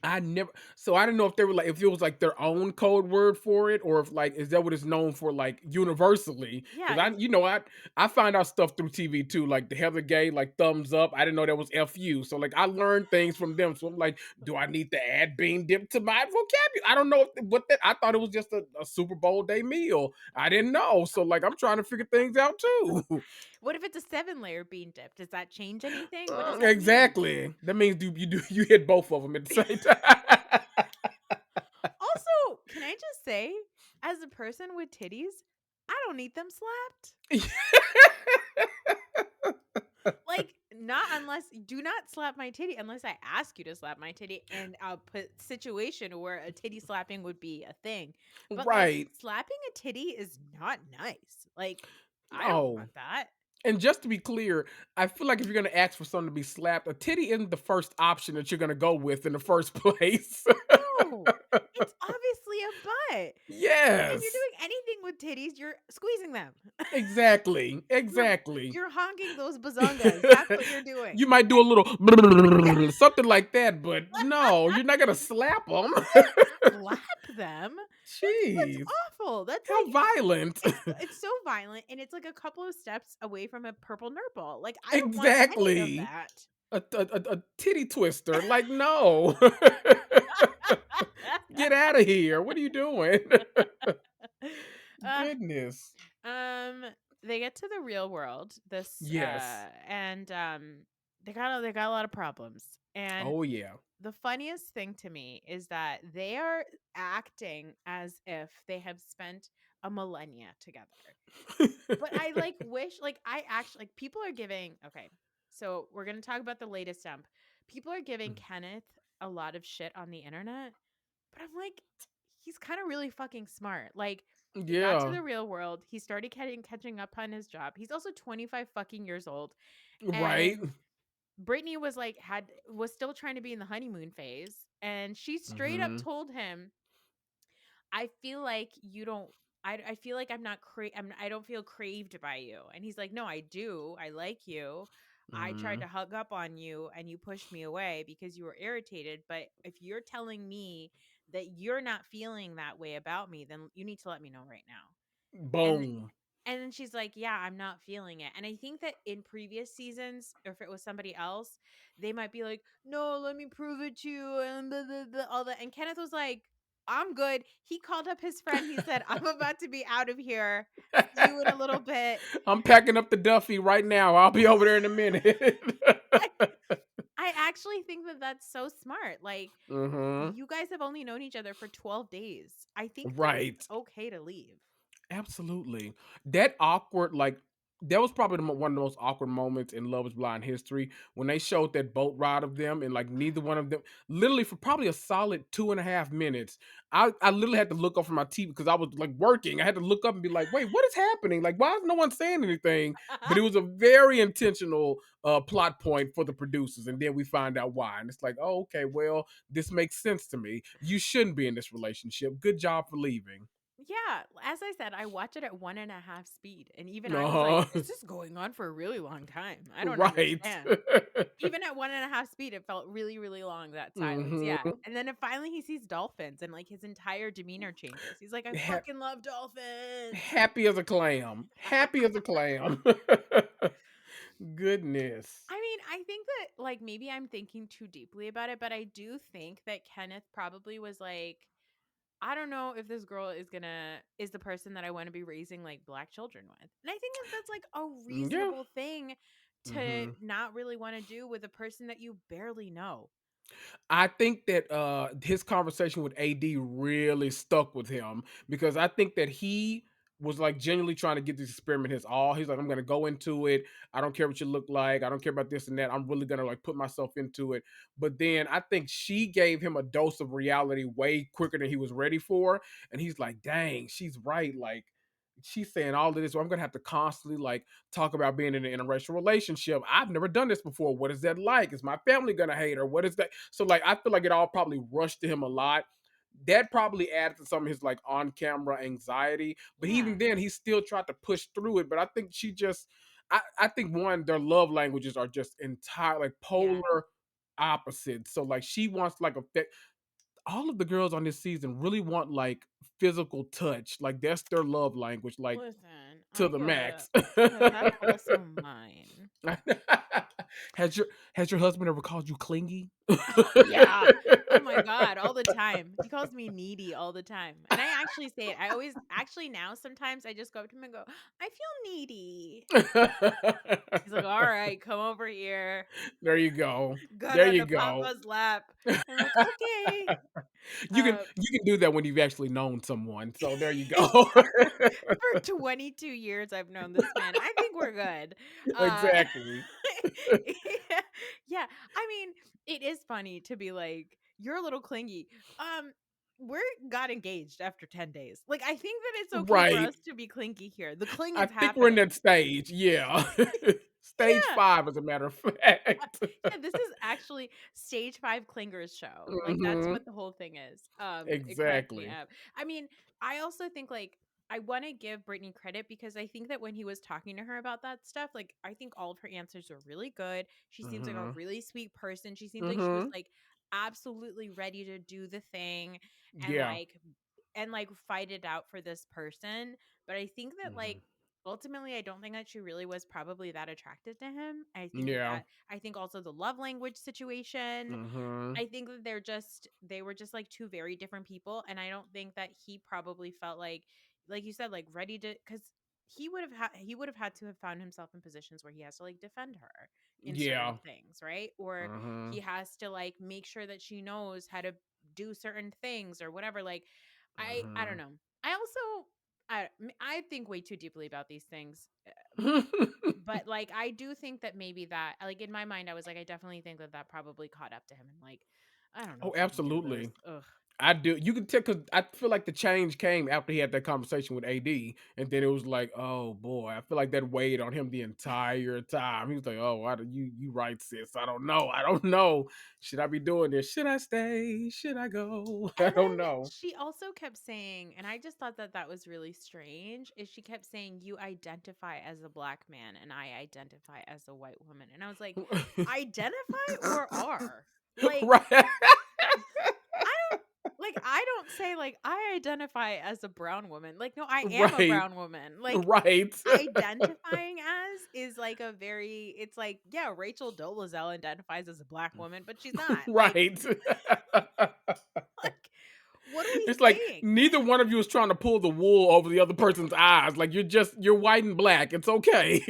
I never so I didn't know if they were like if it was like their own code word for it or if like is that what it's known for like universally? Yeah, Because I it's I find out stuff through TV too, like the Heather Gay, like thumbs up. I didn't know that was FU. So like I learned things from them. So I'm like, do I need to add bean dip to my vocabulary? I don't know what that I thought it was just a Super Bowl day meal. I didn't know. So like I'm trying to figure things out too. what if it's a 7-layer bean dip? Does that change anything? What does that mean? Exactly. That means you hit both of them at the same time. Also, can I just say, as a person with titties, I don't need them slapped. Like, not unless do not slap my titty unless I ask you to slap my titty and I'll put situation where a titty slapping would be a thing. But like Right. slapping a titty is not nice. Like, I don't Oh. want that. And just to be clear, I feel like if you're gonna ask for something to be slapped, a titty isn't the first option that you're gonna go with in the first place. No. It's obviously a butt. If you're Yes. doing anything with titties, you're squeezing them. Exactly. You're Exactly. you're honking those bazongas. That's what you're doing. You might do a little something like that, but no, you're not gonna slap them. Slap them? That's Jeez. awful. That's How like violent. it's so violent and it's like a couple of steps away from a purple nurple. Like I don't want any of Exactly. that. A titty twister. Like, no. Get out of here. What are you doing? uh, Goodness. um they get to the real world this Yes. and they got a lot of problems. And Oh, yeah. the funniest thing to me is that they are acting as if they have spent a millennia together. But I like wish like I actually like people are giving okay. So we're gonna talk about the latest dump. People are giving Kenneth a lot of shit on the internet, but I'm like, he's kind of really fucking smart. Like he got to Yeah. the real world. He started catching up on his job. He's also 25 fucking years old. Right. And Brittany was like was still trying to be in the honeymoon phase. And she straight up Mhm. told him, I feel like you don't I feel like I don't feel craved by you. And he's like, "No, I do. I like you. I tried to Mhm. hug up on you and you pushed me away because you were irritated, but if you're telling me that you're not feeling that way about me, then you need to let me know right now." And Boom. and then she's like, "Yeah, I'm not feeling it." And I think that in previous seasons, or if it was somebody else, they might be like, "No, let me prove it to you," and blah, blah, blah, all that. And Kenneth was like, "I'm good." He called up his friend. He said, "I'm about to be out of here. See you in a little bit." I'm packing up the Duffy right now. I'll be over there in a minute. I, I actually think that that's so smart. Like, Mhm. you guys have only known each other for 12 days. I think that it's Right. okay to leave. Absolutely. That awkward, like that was probably one of the most awkward moments in Love Is Blind history when they showed that boat ride of them, and like neither one of them, literally for probably a solid 2.5 minutes. I literally had to look up from my TV because I was like working. I had to look up and be like, wait, what is happening? Like, why is no one saying anything? But it was a very intentional plot point for the producers, and then we find out why. And it's like, oh, okay, well, this makes sense to me. You shouldn't be in this relationship. Good job for leaving. Yeah, as I said, I watch it at 1.5 speed, and even I was like, Uh-huh. "This is going on for a really long time. I don't Right. understand." Even at 1.5 speed, it felt really, really long, that silence, hmm yeah, and then finally he sees dolphins, and, like, his entire demeanor changes. He's like, "I Ha- fucking love dolphins." happy as a clam. Happy as a clam. Goodness. I mean, I think that, like, maybe I'm thinking too deeply about it, but I do think that Kenneth probably was like, I don't know if this girl is the person that I want to be raising like black children with. And I think that that's like a Yeah. reasonable thing to hmm not really want to do with a person that you barely know. I think that his conversation with AD really stuck with him because I think that he was like genuinely trying to get this experiment his all. He's like, I'm gonna go into it. I don't care what you look like. I don't care about this and that. I'm really gonna like put myself into it. But then I think she gave him a dose of reality way quicker than he was ready for. And he's like, dang, she's right. Like she's saying all of this. So I'm gonna have to constantly like talk about being in an interracial relationship. I've never done this before. What is that like? Is my family gonna hate her? What is that? So like I feel like it all probably rushed to him a lot. That probably added to some of his like on-camera anxiety. But Yeah. even then, he still tried to push through it. But I think she just I think one, their love languages are just entire like Yeah. polar opposites. So like she wants like all of the girls on this season really want like physical touch. Like that's their love language, like Listen, to I the get it max. because that's also mine. has your husband ever called you clingy? Oh, yeah. Oh my God. All the time. He calls me needy all the time. And I actually say it. I always, actually, now sometimes I just go up to him and go, I feel needy. He's like, all right, come over here. There you go. Got There on you the go. papa's lap. I'm like, okay. Uh, You can do that when you've actually known someone. So there you go. yeah, for 22 years I've known this man. I think we're good. Uh Exactly. yeah, yeah. I mean, it is funny to be like, you're a little clingy. We got engaged after 10 days. Like, I think that it's okay for Right. us to be clingy here. The cling I is think we're in happening. that stage. Yeah. Stage Yeah. 5, as a matter of fact. Yeah, this is actually stage 5 clingers show. Like, that's hmm what the whole thing is. It cracks me Exactly. up. I mean, I also think, like, I wanna give Brittany credit because I think that when he was talking to her about that stuff, like, I think all of her answers were really good. She seems like a hmm really sweet person. She seems like she was, hmm like, absolutely ready to do the thing and, Yeah. fight it out for this person. But I think that, hmm like, ultimately, I don't think that she really was probably that attracted to him. Yeah. I think also the love language situation. hmm I think that they were just like two very different people, and I don't think that he probably felt like you said, like ready to, because he would have had to have found himself in positions where he has to like defend her in certain Yeah. things, right? Or he hmm has to like make sure that she knows how to do certain things or whatever. Like, I don't hmm know. I also I think way too deeply about these things. But like I do think that maybe that like in my mind I was like I definitely think that that probably caught up to him and like I don't know Oh, if I can do this. absolutely. Ugh. I do. You can tell because I feel like the change came after he had that conversation with AD, and then it was like, oh boy, I feel like that weighed on him the entire time. He was like, oh, you right, sis? I don't know. I don't know. Should I be doing this? Should I stay? Should I go? I And don't then know. she also kept saying, and I just thought that that was really strange, is she kept saying, you identify as a black man and I identify as a white woman. And I was like, identify or are? Like, right. I I don't say like I identify as a brown woman. Like, no, I am a right. brown woman. Like, Right. identifying as is like a very it's like, yeah, Rachel Dolezal identifies as a black woman, but she's not. right. Like what are we It's like saying? neither one of you is trying to pull the wool over the other person's eyes. Like you're white and black. It's okay.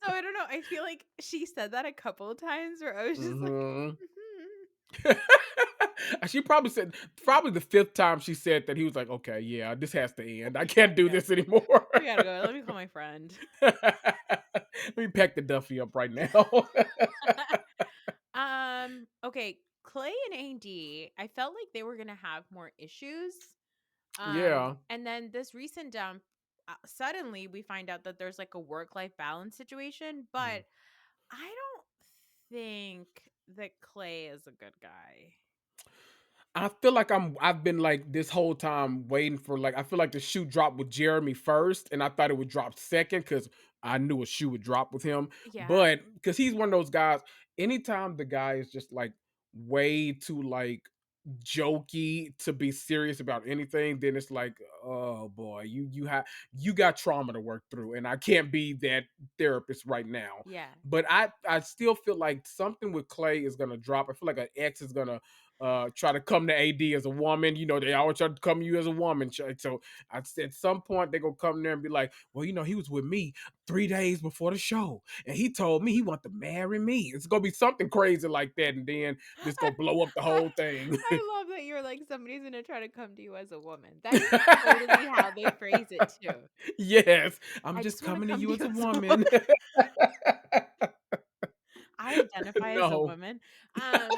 So I don't know. I feel like she said that a couple of times where I was just like, hmm mhm. She probably said probably the fifth time she said that he was like, okay, yeah, this has to end. I can't do Yeah, this anymore. we gotta go. Let me call my friend. Let me pack the Duffy up right now. Okay, Clay and AD, I felt like they were gonna have more issues. Yeah. And then this recent dump, suddenly we find out that there's like a work-life balance situation, Mm. but I don't think that Clay is a good guy. I feel like I've been like this whole time waiting for like I feel like the shoe dropped with Jeremy first, and I thought it would drop second because I knew a shoe would drop with him. Yeah. But because he's one of those guys, anytime the guy is just like way too like jokey to be serious about anything, then it's like, oh boy, you got trauma to work through, and I can't be that therapist right now. Yeah. But I still feel like something with Clay is gonna drop. I feel like an ex is gonna try to come to AD as a woman. You know, they always try to come to you as a woman. So I said at some point they're gonna come there and be like, well, you know, he was with me 3 days before the show, and he told me he wanted to marry me. It's gonna be something crazy like that, and then this gonna blow up the I whole thing. I love that you're like somebody's gonna try to come to you as a woman. That is totally how they phrase it too. Yes, I'm I just just want to coming to come to you you as a as a woman. woman. I identify as a No. woman. Um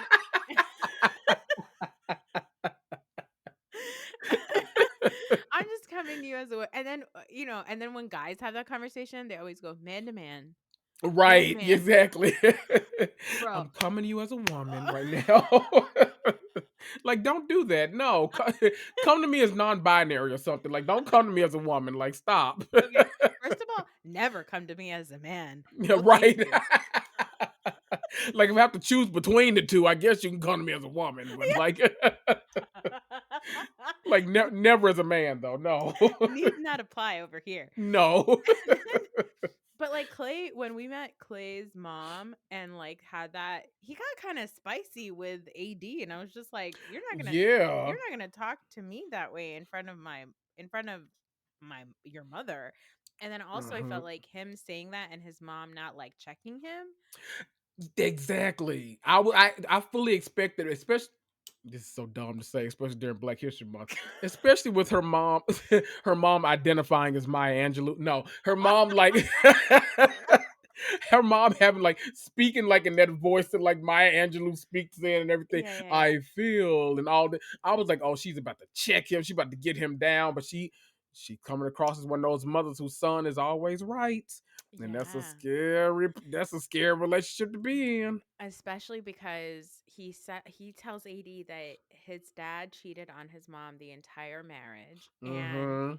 I'm just coming to you as a and then and then when guys have that conversation, they always go man to man, man to Right, man, exactly. bro. I'm coming to you as a woman right now. Like, don't do that. No, come to me as non-binary or something. Like, don't come to me as a woman. Like, stop. Okay, first of all, never come to me as a man. Yeah, No, thank right. you. Like, if I have to choose between the two, I guess you can come to me as a woman, but like, like never as a man, though. No, Need not apply over here. no. But, like, Clay when we met Clay's mom and, like, had that he got kinda spicy with AD, and I was just like, you're Yeah. not gonna talk to me that way in front of your mother." And then also I felt Mhm. like him saying that and his mom not, like, checking him. Exactly. I fully expected, especially this is so dumb to say, especially during Black History Month, especially with her mom, her mom identifying as Maya Angelou. No, her mom like her mom having like speaking like in that voice that like Maya Angelou speaks in and everything. Yeah, yeah, yeah. I feel and all that. I was like, oh, she's about to check him. She's about to get him down, but she coming across as one of those mothers whose son is always right. And Yeah. that's a scary relationship to be in. Especially because he tells AD that his dad cheated on his mom the entire marriage, Mhm.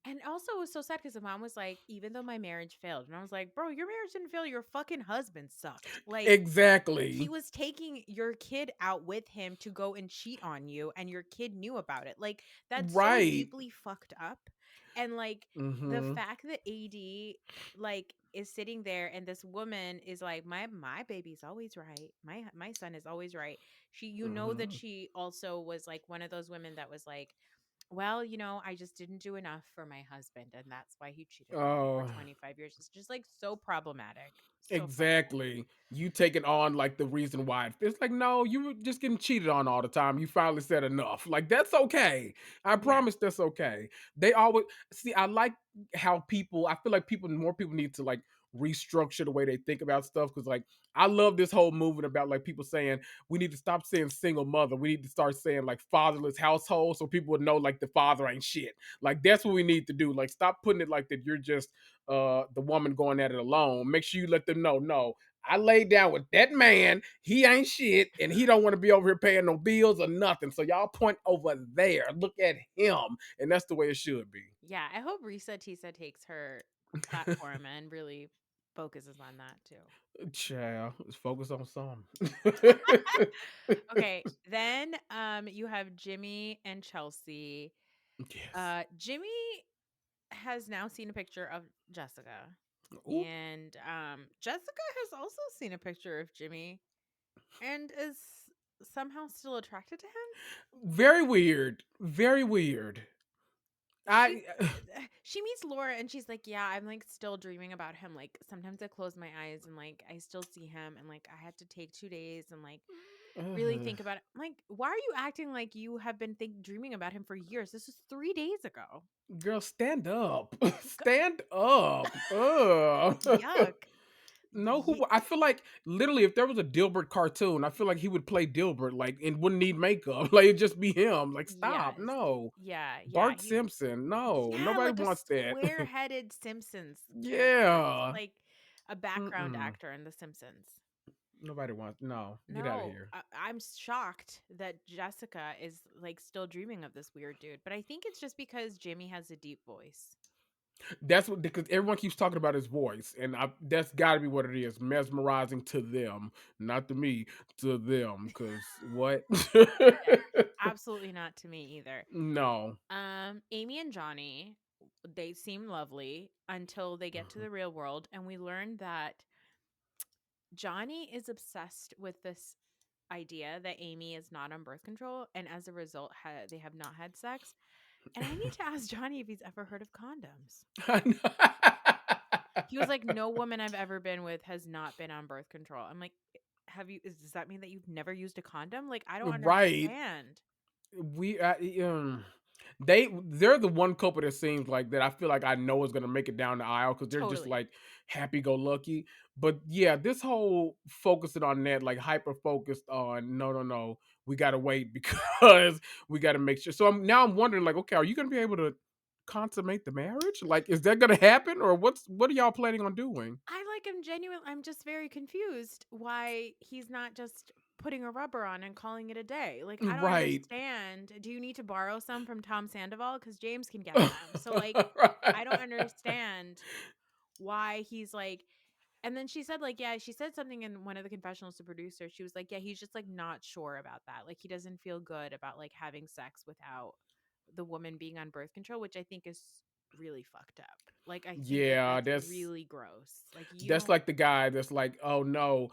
and also it was so sad because the mom was like, "Even though my marriage failed," and I was like, "Bro, your marriage didn't fail. Your fucking husband sucked." Like he Exactly. was taking your kid out with him to go and cheat on you, and your kid knew about it. Like that's so Right. deeply fucked up. And like the Mhm. fact that AD like is sitting there and this woman is like, my baby's always right. My son is always right. You know that Mhm. she also was like one of those women that was like, well, I just didn't do enough for my husband, and that's why he cheated on me for Oh. 25 years. It's just like so problematic. So problematic. Exactly. You taking on like the reason why it's like, no, you were just getting cheated on all the time. You finally said enough. Like, that's okay. I Yeah. promise that's okay. They always see, I like how people, I feel like more people need to like restructure the way they think about stuff. Cause like, I love this whole movement about like people saying we need to stop saying single mother. We need to start saying like fatherless household so people would know like the father ain't shit. Like, that's what we need to do. Like, stop putting it like that you're just the woman going at it alone. Make sure you let them know, no, I laid down with that man. He ain't shit, and he don't want to be over here paying no bills or nothing. So y'all point over there. Look at him, and that's the way it should be. Yeah, I hope Risa Tisa takes her platform and really focuses on that too. Child, let's focus on something. Okay, then you have Jimmy and Chelsea. Yes. Jimmy has now seen a picture of Jessica. Ooh, And Jessica has also seen a picture of Jimmy and is somehow still attracted to him. very weird. Very weird. She I she meets Laura and she's like, "Yeah, I'm like still dreaming about him. Like sometimes I close my eyes and like I still see him and like I had to take 2 days and like." really Ugh. think about it. I'm like, why are you acting like you have been dreaming about him for years? This was 3 days ago. Girl, stand up. Stand up. Ugh. Yuck. No, Ye- who I feel like literally if there was a Dilbert cartoon, I feel like he would play Dilbert like and wouldn't need makeup. Like it'd just be him. Like stop. yes. No. Yeah, yeah. Bart He's Simpson. No. yeah, Nobody like a wants that. square-headed Simpsons character. He's Yeah. like a background Mm-mm. actor in The Simpsons. Nobody wants no. Get out of No, here. I'm shocked that Jessica is like still dreaming of this weird dude, but I think it's just because Jimmy has a deep voice. That's what because everyone keeps talking about his voice, and that's got to be what it is. Mesmerizing to them, not to me, to them. Because what? Yeah, absolutely not to me either. No. Amy and Johnny, they seem lovely until they get to Mhm. the real world, and we learn that Johnny is obsessed with this idea that Amy is not on birth control, and as a result, they have not had sex. And I need to ask Johnny if he's ever heard of condoms. He was like, "No woman I've ever been with has not been on birth control." I'm like, "Have you? Does that mean that you've never used a condom? Like, I don't Right. understand." We they're the one couple that seems like that I feel like I know is gonna make it down the aisle because they're just Totally. like happy go lucky. But yeah, this whole focusing on that, like hyper focused on no, we gotta wait because we gotta make sure. So I'm wondering, like, okay, are you gonna be able to consummate the marriage? Like, is that gonna happen, or what are y'all planning on doing? I like him genuine. I'm just very confused why he's not just putting a rubber on and calling it a day. Like, I don't Right. understand. Do you need to borrow some from Tom Sandoval? Because James can get some. So, like, I don't understand why he's like, and then she said, like, yeah, she said something in one of the confessionals to producer. She was like, yeah, he's just like not sure about that. Like, he doesn't feel good about like having sex without the woman being on birth control, which I think is really fucked up. Like, I think that Yeah, that's that's really gross. Like, you That's don't, like the guy that's like, "Oh no,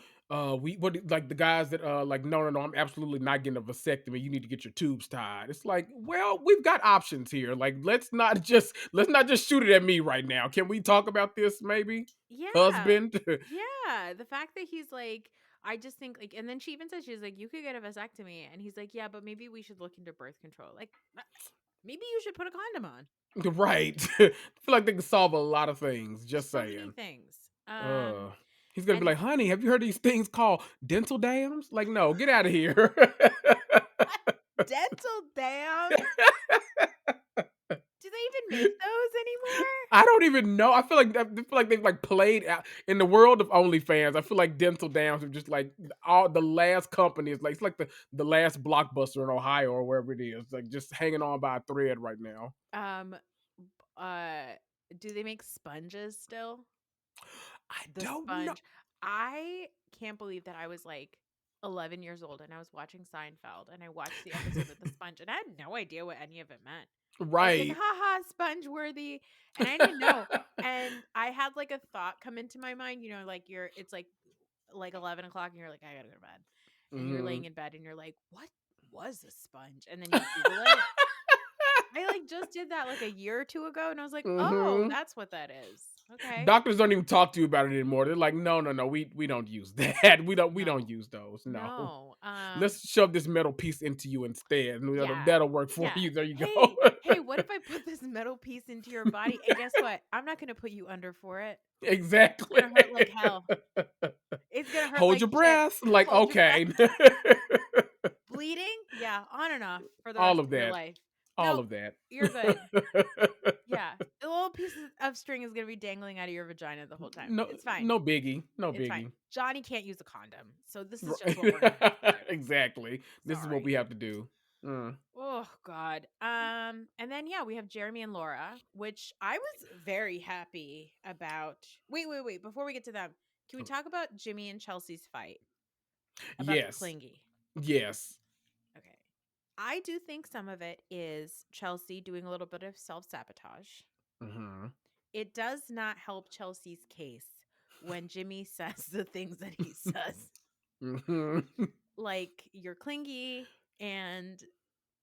we what like the guys that like no, I'm absolutely not getting a vasectomy. You need to get your tubes tied." It's like, well, we've got options here. Like, let's not just shoot it at me right now. Can we talk about this, maybe, yeah. husband? Yeah. The fact that he's like, I just think like, and then she even said, she's like, you could get a vasectomy. And he's like, yeah, but maybe we should look into birth control. Like, maybe you should put a condom on. Right. I feel like they can solve a lot of things. Just So many saying. things. Uh, he's gonna be And like, "Honey, have you heard of these things called dental dams?" Like, no, get out of here. dental dams. Do they even make those anymore? I don't even know. I feel like they've like played out in the world of OnlyFans. I feel like Dental Dams are just like all the last companies. Like it's like the last blockbuster in Ohio or wherever it is. Like just hanging on by a thread right now. Um, uh, do they make sponges still? I The don't know. sponge. I can't believe that I was like 11 years old and I was watching Seinfeld and I watched the episode with the sponge and I had no idea what any of it meant. I was like, Right. haha, sponge worthy. And I didn't know. And I had like a thought come into my mind, like it's like 11 o'clock and you're like, I gotta go to bed. And you're laying Hmm. in bed and you're like, what was a sponge? And then you Google it. I like just did that like a year or two ago and I was like, oh, Hmm. that's what that is. Okay. Doctors don't even talk to you about it anymore. They're like, no, we don't use that. We don't No. use those. No. No. Let's shove this metal piece into you instead. And Yeah. that'll work for Yeah. you. There you go. Hey, what if I put this metal piece into your body? And guess what? I'm not gonna put you under for it. It's Exactly. gonna hurt like hell. It's gonna hurt Hold like your shit. breath. Like, Hold your breath. okay. Bleeding? Yeah, on and off for the All rest of of your that. life. All Nope, of that. you're good. Yeah. The little piece of string is gonna be dangling out of your vagina the whole time. No, It's fine. no biggie. No It's fine. biggie. Johnny can't use a condom. So this is just what we're gonna have to Right. do. Exactly. This is what Sorry. we have to do. Mm. Oh God. And then yeah, we have Jeremy and Laura, which I was very happy about. Wait. Before we get to them, can we talk about Jimmy and Chelsea's fight about the Yes. clingy? Yes. Okay. I do think some of it is Chelsea doing a little bit of self-sabotage. Hmm. It does not help Chelsea's case when Jimmy says the things that he says. Hmm. Like you're clingy and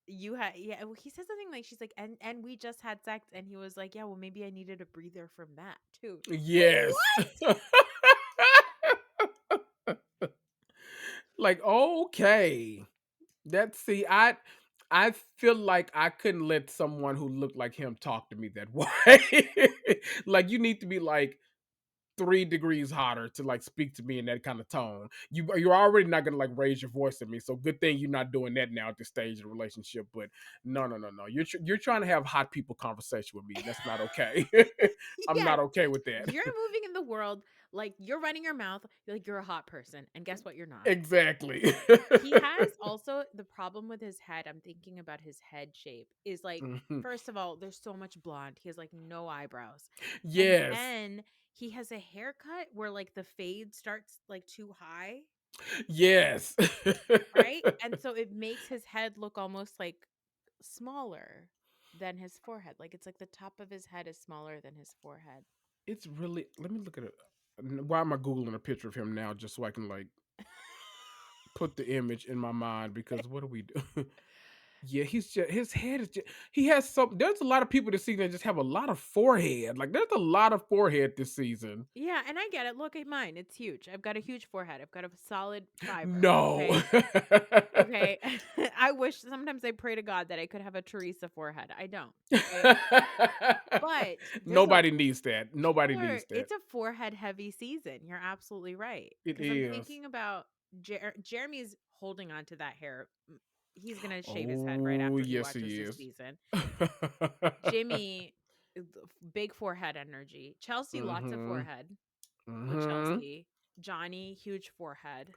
yeah, well, he said something like she's like and we just had sex and he was like, yeah, well maybe I needed a breather from that too. Like Yes. what? Like, okay. That see, I feel like I couldn't let someone who looked like him talk to me that way. Like you need to be like 3 degrees hotter to like speak to me in that kind of tone. You're already not gonna like raise your voice at me. So good thing you're not doing that now at this stage of the relationship. But no, no, no, no. You're trying to have hot people conversation with me. That's not okay. I'm Yes. not okay with that. You're moving in the world like you're running your mouth like you're a hot person. And guess what? You're not. Exactly. He has also the problem with his head. I'm thinking about his head shape is like, Mhm. first of all, there's so much blonde. He has like no eyebrows. And Yes. then he has a haircut where like the fade starts like too high, Yes. right? And so it makes his head look almost like smaller than his forehead. Like it's like the top of his head is smaller than his forehead. It's really, let me look at it. Why am I Googling a picture of him now just so I can like put the image in my mind because what do we do? Yeah, he's just his head is just he has some there's a lot of people this season that just have a lot of forehead. Like there's a lot of forehead this season. Yeah, and I get it. Look at mine. It's huge. I've got a huge forehead. I've got a solid fiber. No. Okay. Okay. I wish sometimes I pray to God that I could have a Teresa forehead. I don't. Okay. But there's a Nobody needs that. people Nobody are needs that. it's a forehead heavy season. You're absolutely right. It Because I'm is. thinking about Jeremy's holding on to that hair. He's gonna shave his head right Oh, after he yes watches he this is. season. Jimmy, big forehead energy. Chelsea, lots of Mhm. forehead with Mhm. Chelsea. Johnny, huge forehead.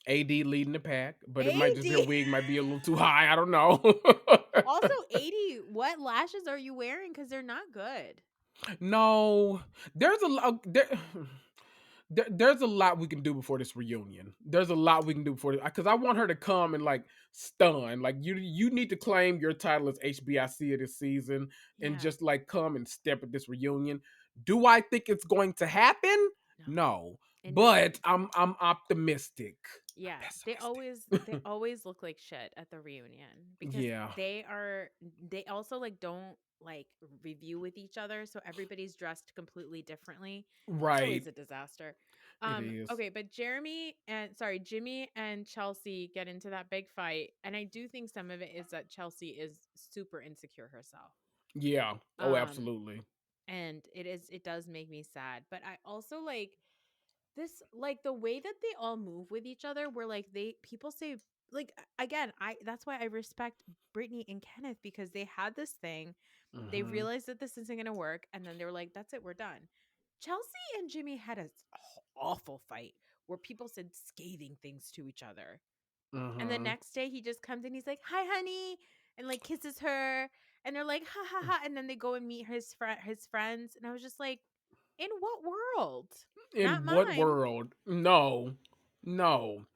AD leading the pack, but it might just be her AD. wig might be a little too high. I don't know. Also, 80, what lashes are you wearing? Because they're not good. No, there's a lot. There's a lot we can do before this reunion. There's a lot we can do before because I want her to come and like stun. Like you need to claim your title as HBIC of this season and Yeah. just like come and step at this reunion. Do I think it's going to happen? No. No, And no one but I'm optimistic. Not Yeah, they pessimistic. always look like shit at the reunion because Yeah, they also like don't like review with each other, so everybody's dressed completely differently. It's always right. a disaster. It is. Okay, but Jimmy and Chelsea get into that big fight, and I do think some of it is that Chelsea is super insecure herself. Yeah. Oh, Um absolutely. and it does make me sad, but I also like this, like the way that they all move with each other, where like they people say, like, again, I that's why I respect Brittany and Kenneth, because they had this thing, they Hmm. realized that this isn't gonna work, and then they were like, that's it, we're done. Chelsea and Jimmy had a awful fight where people said scathing things to each other, and the Hmm. next day he just comes in, he's like, hi honey, and like kisses her, and they're like, ha ha ha, and then they go and meet his friends, and I was just like, in what world? Not In what mine. world? No, no.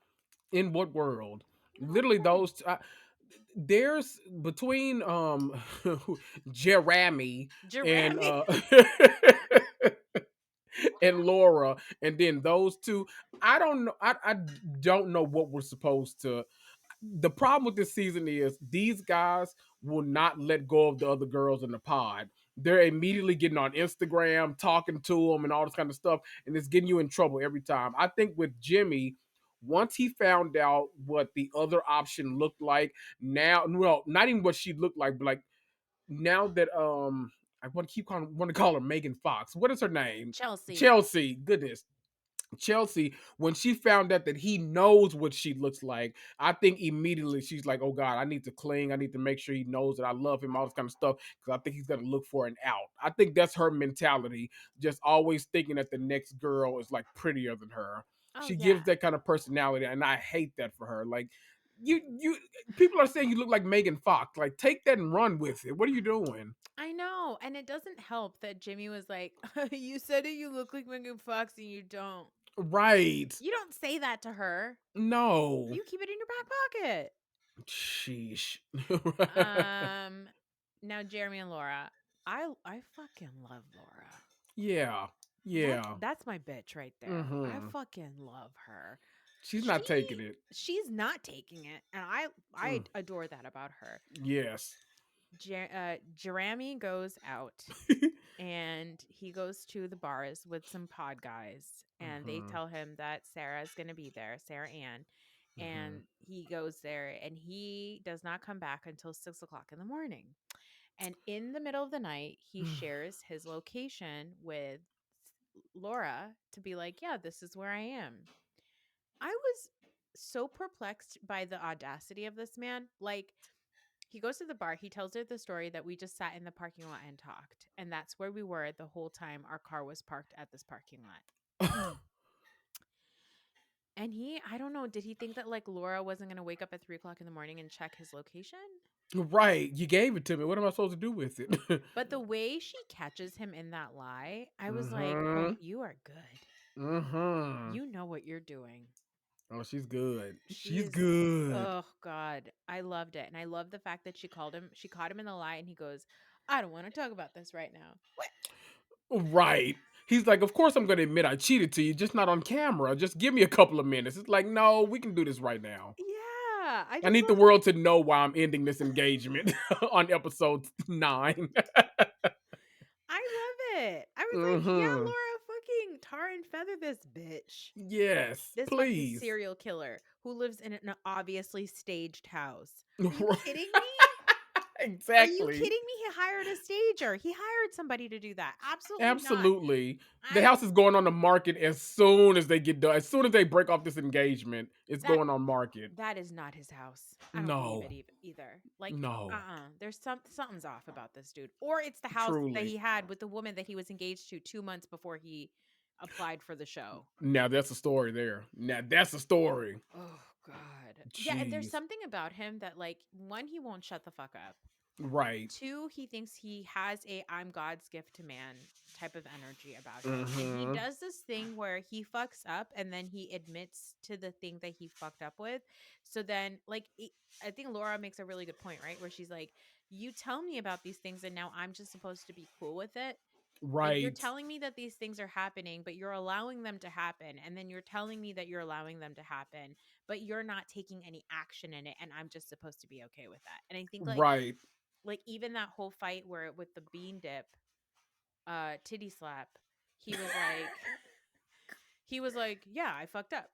In what world? No Literally, way. there's between Jeremy and Jeremy. and Laura, and then those two. I don't know. I don't know what we're supposed to. The problem with this season is these guys will not let go of the other girls in the pod. They're immediately getting on Instagram, talking to them, and all this kind of stuff, and it's getting you in trouble every time. I think with Jimmy, once he found out what the other option looked like, now, well, not even what she looked like, but like now that I want to call her Megan Fox. What is her name? Chelsea. Chelsea. Goodness, Chelsea, when she found out that he knows what she looks like, I think immediately she's like, "Oh God, I need to cling. I need to make sure he knows that I love him, all this kind of stuff, because I think he's gonna look for an out." I think that's her mentality, just always thinking that the next girl is like prettier than her. Oh She yeah. gives that kind of personality, and I hate that for her. Like, you people are saying you look like Megan Fox. Like, take that and run with it. What are you doing? I know. And it doesn't help that Jimmy was like, you said it, you look like Megan Fox and you don't. Right? You don't say that to her. No. You keep it in your back Sheesh. pocket. Now Jeremy and Laura. I fucking love Laura. Yeah. Yeah. That's my bitch right there. I Mhm. fucking love her. She's She not taking it. she's not taking it, and I Mm. adore that about her. Yes. Jeremy goes out and he goes to the bars with some pod guys, and they Mhm. tell him that Sarah's going to be there, Sarah Ann, Mm-hmm. and he goes there and he does not come back until 6 o'clock in the morning. And in the middle of the night, he shares his location with Laura to be like, yeah, this is where I am. I was so perplexed by the audacity of this man. Like, he goes to the bar, he tells her the story that we just sat in the parking lot and talked. And that's where we were the whole time our car was parked at this parking lot. And I don't know, did he think that like Laura wasn't going to wake up at 3 o'clock in the morning and check his location? Right. You gave it to me. What am I supposed to do with it? But the way she catches him in that lie, I was like, oh, Mm-hmm. you are good. Mm-hmm. You know what you're doing. Oh, she's good. She She's is, good. oh God, I loved it. And I love the fact that she caught him in the lie and he goes, I don't want to talk about this right now. What? Right. He's like, of course I'm gonna admit I cheated to you, just not on camera. Just give me a couple of minutes. It's like, no, we can do this right now. Yeah, I I just need the love, world to know why I'm ending this engagement on episode 9. I love it. I was like, yeah, Mm-hmm. Laura, fucking tar and feather this bitch. Yes, This fucking please. serial killer who lives in an obviously staged house. Are you kidding me? Are you Exactly. kidding me? He hired a stager. He hired somebody to do that. Absolutely not. Absolutely. The I house is going on the market as soon as they get done. As soon as they break off this engagement, it's that going on market. that is not his house. I don't believe it No, either. Like, no, there's something's off about this dude. Or it's the house that truly. he had with the woman that he was engaged to 2 months before he applied for the show. Now that's a story there. Now that's a story. Oh God. Yeah, and there's Jeez. something about him that like one, he won't shut the fuck up. Right. Two, he thinks he has a I'm God's gift to man type of energy about him. And he Mm-hmm. does this thing where he fucks up and then he admits to the thing that he fucked up with. So then, like, I think Laura makes a really good point, right? Where she's like, you tell me about these things and now I'm just supposed to be cool with it. Like, you're Right. telling me that these things are happening, but you're allowing them to happen. And then you're telling me that you're allowing them to happen, but you're not taking any action in it. And I'm just supposed to be okay with that. And I think, Right. like even that whole fight where with the bean dip titty slap, he was like yeah, I fucked up.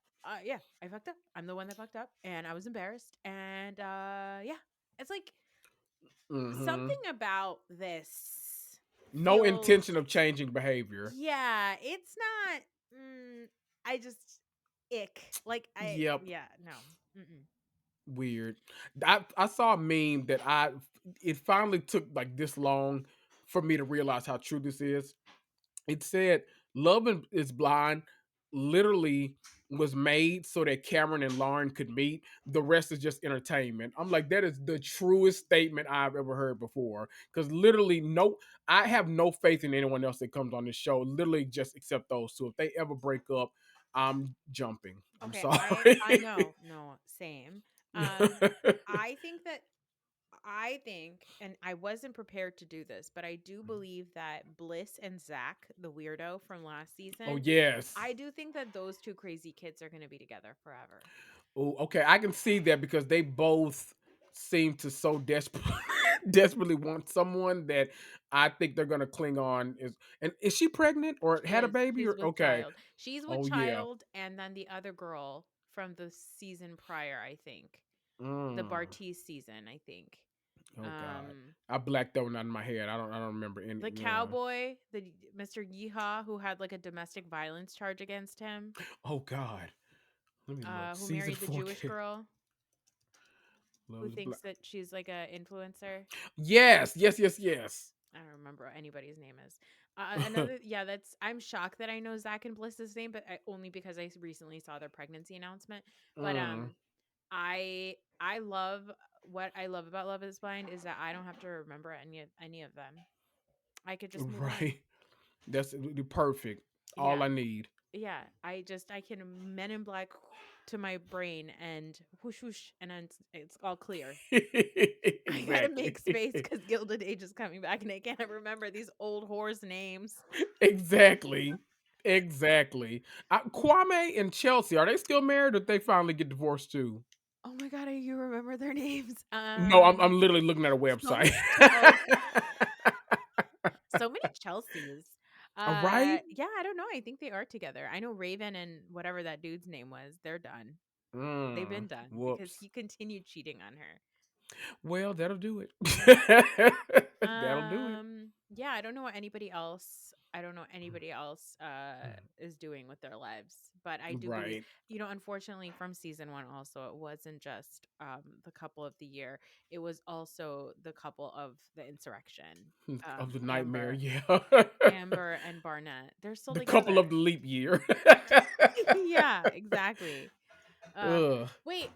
Yeah, I fucked up. I'm the one that fucked up and I was embarrassed and yeah. It's like Mm-hmm. something about this No feels, intention of changing behavior. yeah, it's not I just ick. Like I Yep. yeah, no. Mm-mm. Weird. I saw a meme that it finally took like this long for me to realize how true this is. It said is Blind literally was made so that Cameron and Lauren could meet. The rest is just entertainment. I'm like, that is the truest statement I've ever heard before. Because literally, I have no faith in anyone else that comes on this show. Literally, just except those two. If they ever break up, I'm jumping. I'm Okay, sorry. I know. No, same. Um I think that and I wasn't prepared to do this, but I do believe that Bliss and Zach, the weirdo from last Oh season, yes. I do think that those two crazy kids are going to be together forever. Oh, okay. I can see that because they both seem to so desperately want someone that I think they're gonna cling on. Is she pregnant or She had a is. baby She's or with okay? Child. She's with Oh yeah. Child, and then the other girl from the season prior, I think. The Mm. Bartiz season, I think. Oh God. Um, I blacked that one out of my head. I don't remember any. the Yeah. cowboy, the Mr. Yeehaw, who had like a domestic violence charge against him, Oh God. Let me look. who Season married the four. Jewish girl. Who Loves black. thinks that she's like a influencer. Yes. Yes. Yes. Yes. I don't remember what anybody's name is. Another, yeah, that's. I'm shocked that I know Zach and Bliss's name, but only because I recently saw their pregnancy announcement. But Mm. I love what I love about Love Is Blind is that I don't have to remember any of them. I could just move on. Right. That's perfect. All Yeah, I need. yeah. I can Men in Black to my brain and whoosh whoosh, and then it's all clear. I gotta Exactly. make space because Gilded Age is coming back, and I can't remember these old whores' names. Exactly. Exactly. Kwame and Chelsea, are they still married or did they finally get divorced too? Oh my god, you remember their names? No, I'm literally looking at a So website. many. So many Chelseas. All right. Yeah, I don't know. I think they are together. I know Raven and whatever that dude's name was. They're done. They've been done because Whoops. he continued cheating on her. Well, that'll do it. That'll do it. Yeah, I don't know what anybody else I don't know what anybody else is doing with their lives, but I do believe, Right. unfortunately from season 1 also it wasn't just the couple of the year, it was also the couple of the insurrection. Of the nightmare, Amber yeah. Amber and Barnett. They're still The couple of together. the leap year. Yeah, exactly. Uh Ugh. wait,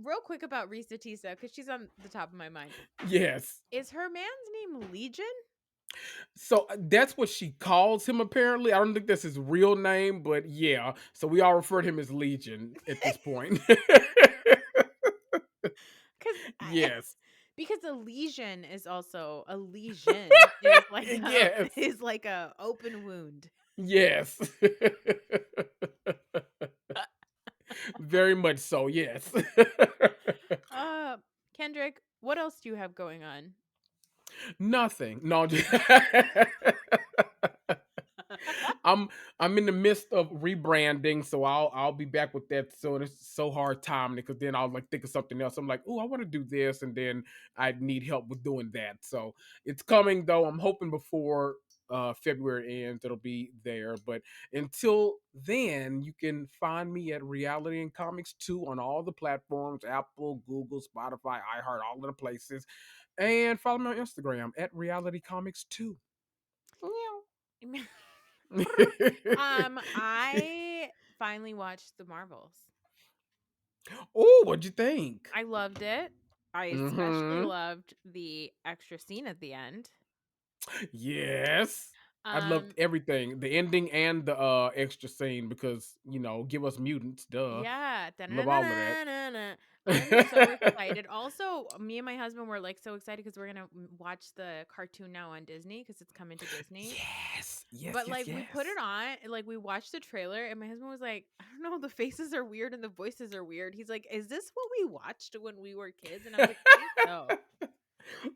real quick about Risa Tisa cuz she's on the top of my mind. Yes. Is her man's name Legion? So that's what she calls him apparently. I don't think that's his real name, but yeah. So we all refer to him as Legion at this point. Cuz Yes. because a lesion is like a Yes. is like a open wound. Yes. Very much so, yes. Uh Kendrick, what else do you have going on? Nothing. No, I'm I'm in the midst of rebranding, so I'll be back with that soon. It's so hard timing because then I'll like think of something else. I'm like, oh, I want to do this, and then I need help with doing that. So it's coming though. I'm hoping before February ends it'll be there. But until then, you can find me at Reality and Comics 2 on all the platforms: Apple, Google, Spotify, iHeart, all of the places. And follow me on Instagram at Reality Comics 2. I finally watched The Marvels. Oh, what'd you think? I loved it. I especially Mm-hmm. loved the extra scene at the end. Yes. I loved Um, everything. The ending and the extra scene because, give us mutants, duh. yeah. Love all of that. Da-na-na-na-na-na. I'm so excited. Also, me and my husband were like so excited because we're gonna watch the cartoon now on Disney because it's coming to Disney. Yes. Yes, But yes, like we put it yes. on, like we watched the trailer, and my husband was like, "I don't know, the faces are weird and the voices are weird." He's like, "Is this what we watched when we were kids?" And I was like, "I think so.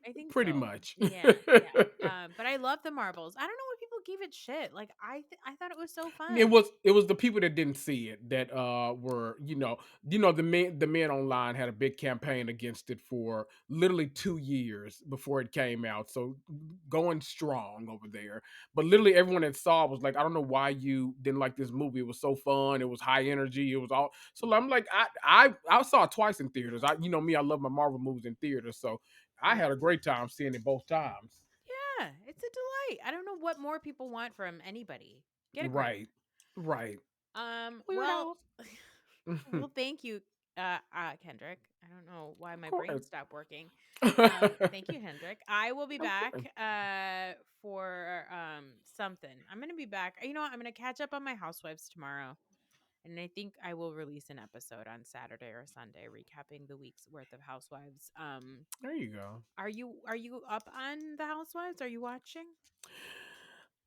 I think Pretty so." much. Yeah, yeah. But I love the Marvels. I don't know why people gave it shit. Like I thought it was so It fun. was it was the people that didn't see it that were the men online had a big campaign against it for literally 2 years before it came out, so going strong over there. But literally everyone that saw it was like, I don't know why you didn't like this movie. It was so fun. It was high energy. It was all so. I'm like, I saw it twice in theaters. Me, I love my Marvel movies in theaters, so I Me had a too. great time seeing it both times. Yeah, it's a delight. I don't know what more people want from anybody. Get a grip. Right, right. Well, Weirdos. well, thank you, Kendrick. I don't know why Of my brain course. stopped working. Thank you, Kendrick. I will be Of back course. for something. I'm gonna be back. You know what? I'm gonna catch up on my Housewives tomorrow, and I think I will release an episode on Saturday or Sunday recapping the week's worth of Housewives. There you go. Are you up on the Housewives? Are you watching?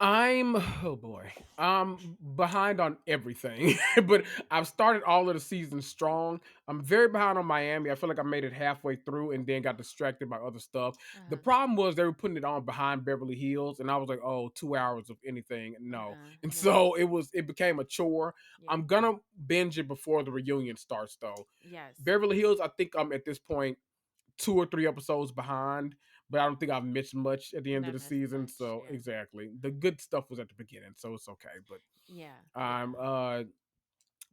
Oh boy, I'm behind on everything, but I've started all of the seasons strong. I'm very behind on Miami. I feel like I made it halfway through and then got distracted by other stuff. Uh The huh. problem was they were putting it on behind Beverly Hills, and I was like, oh, 2 hours of anything, Uh no. huh. And No. so it became a chore. Yeah. I'm gonna binge it before the reunion starts, though. Yes. Beverly Hills, I think I'm at this point 2 or 3 episodes behind, but I don't think I've missed much at the end of Not the missed season. much. So Yeah. exactly, the good stuff was at the beginning, so it's okay. But Yeah. I'm Yeah.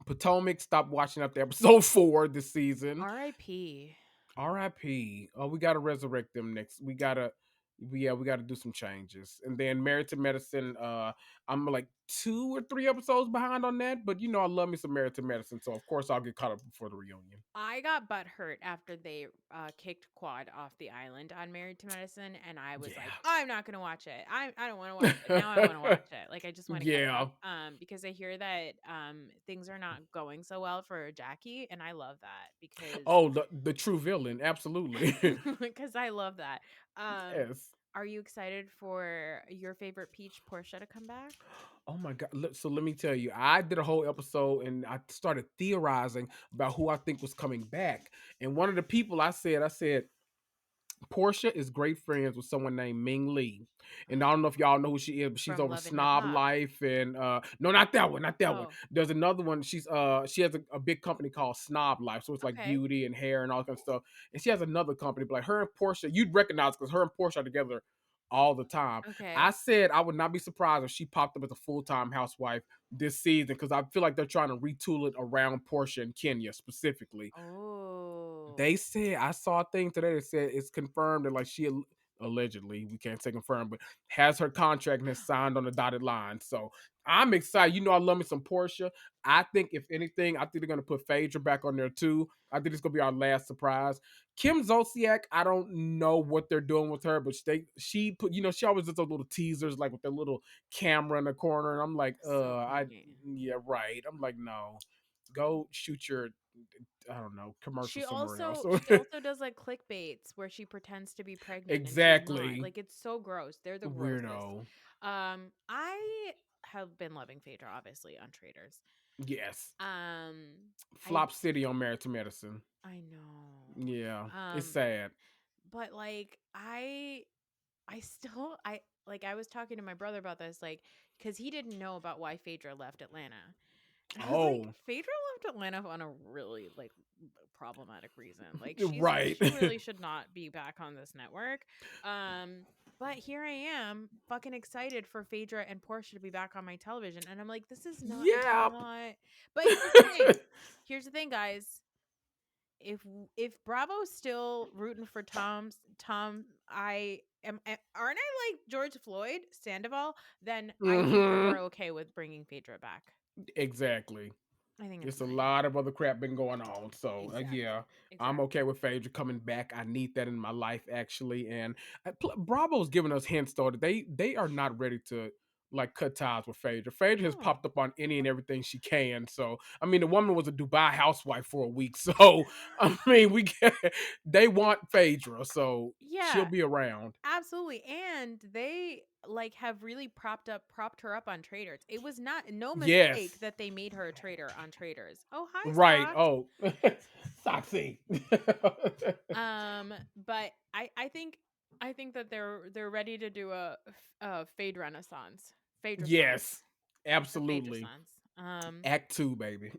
Potomac stopped watching after episode 4 this season. R.I.P. R.I.P. Oh, we gotta resurrect them next. We gotta do some changes. And then Married to Medicine, I'm like 2 or 3 episodes behind on that, but I love me some Married to Medicine, so of course I'll get caught up before the reunion. I got butt hurt after they kicked Quad off the island on Married to Medicine, and I was like, I'm not gonna watch it. I don't want to watch it. Now I want to Yeah. watch it. Like I just want to catch Yeah. up. Because I hear that things are not going so well for Jackie, and I love that because Oh, the true villain, absolutely. because I love that. Um, Yes. are you excited for your favorite Peach Portia to come back? Oh my god. So let me tell you, I did a whole episode and I started theorizing about who I think was coming back. And one of the people I said, Portia is great friends with someone named Ming Lee. And I don't know if y'all know who she is, but she's From over Love and Hip Snob Hop. Life and no, not that one, not that one. Oh, There's another one. She has a big company called Snob Life. So it's like okay. beauty and hair and all kind of stuff. And she has another company, but like her and Portia, you'd recognize because her and Portia are together all the time. I Okay. said I would not be surprised if she popped up as a full-time housewife this season because I feel like they're trying to retool it around Portia and Kenya specifically. Oh. They said I saw a thing today that said it's confirmed that like she allegedly, we can't say confirmed, but has her contract and has signed on the dotted line. So I'm excited. You know, I love me some Portia. I think if anything, I think they're gonna put Phaedra back on there too. I think it's gonna be our last surprise. Kim Zolciak, I don't know what they're doing with her, but she put, you know, she always does those little teasers like with the little camera in the corner, and I'm like, So I corny. yeah, right. I'm like, no, go shoot your I don't know, commercial somewhere else. She also does like clickbaits where she pretends to be pregnant and she's not. Exactly. Like it's so gross. They're the grossest. Weirdo. I have been loving Phaedra obviously on Traders. Yes. I Flop City on Merit to Medicine. I know. Yeah. It's Um, sad. but like I still I like I was talking to my brother about this like cuz he didn't know about why Phaedra left Atlanta. And I was like, Oh, Phaedra left Atlanta on a really like problematic reason. Like right. she really should not be back on this network. Um but here I am fucking excited for Phaedra and Portia to be back on my television and I'm like this is not it's Yep. not. But here's the thing. Here's the thing guys. If Bravo's still rooting for Tom, aren't I like George Floyd Sandoval? Then I think that Hmm. we're okay with bringing Phaedra back. Exactly. I think it's It's a fine. lot of other crap been going on. So yeah, Exactly. I'm Exactly. okay with Phaedra coming back. I need that in my life actually. And Bravo's giving us hints though that they are not ready to like cut ties with Phaedra. Phaedra has No. popped up on any and everything she can. So I mean, the woman was a Dubai housewife for a week. So I mean, they want Phaedra, so she'll Yeah, be around. absolutely. And they like have really propped her up on Traders. It was not no mistake Yes, that they made her a trader on Traders. Oh, hi right. Socks. Oh, Soxy. But I think that they're ready to do a fade renaissance, fade renaissance, Yes, a fade absolutely. renaissance. Act two, baby.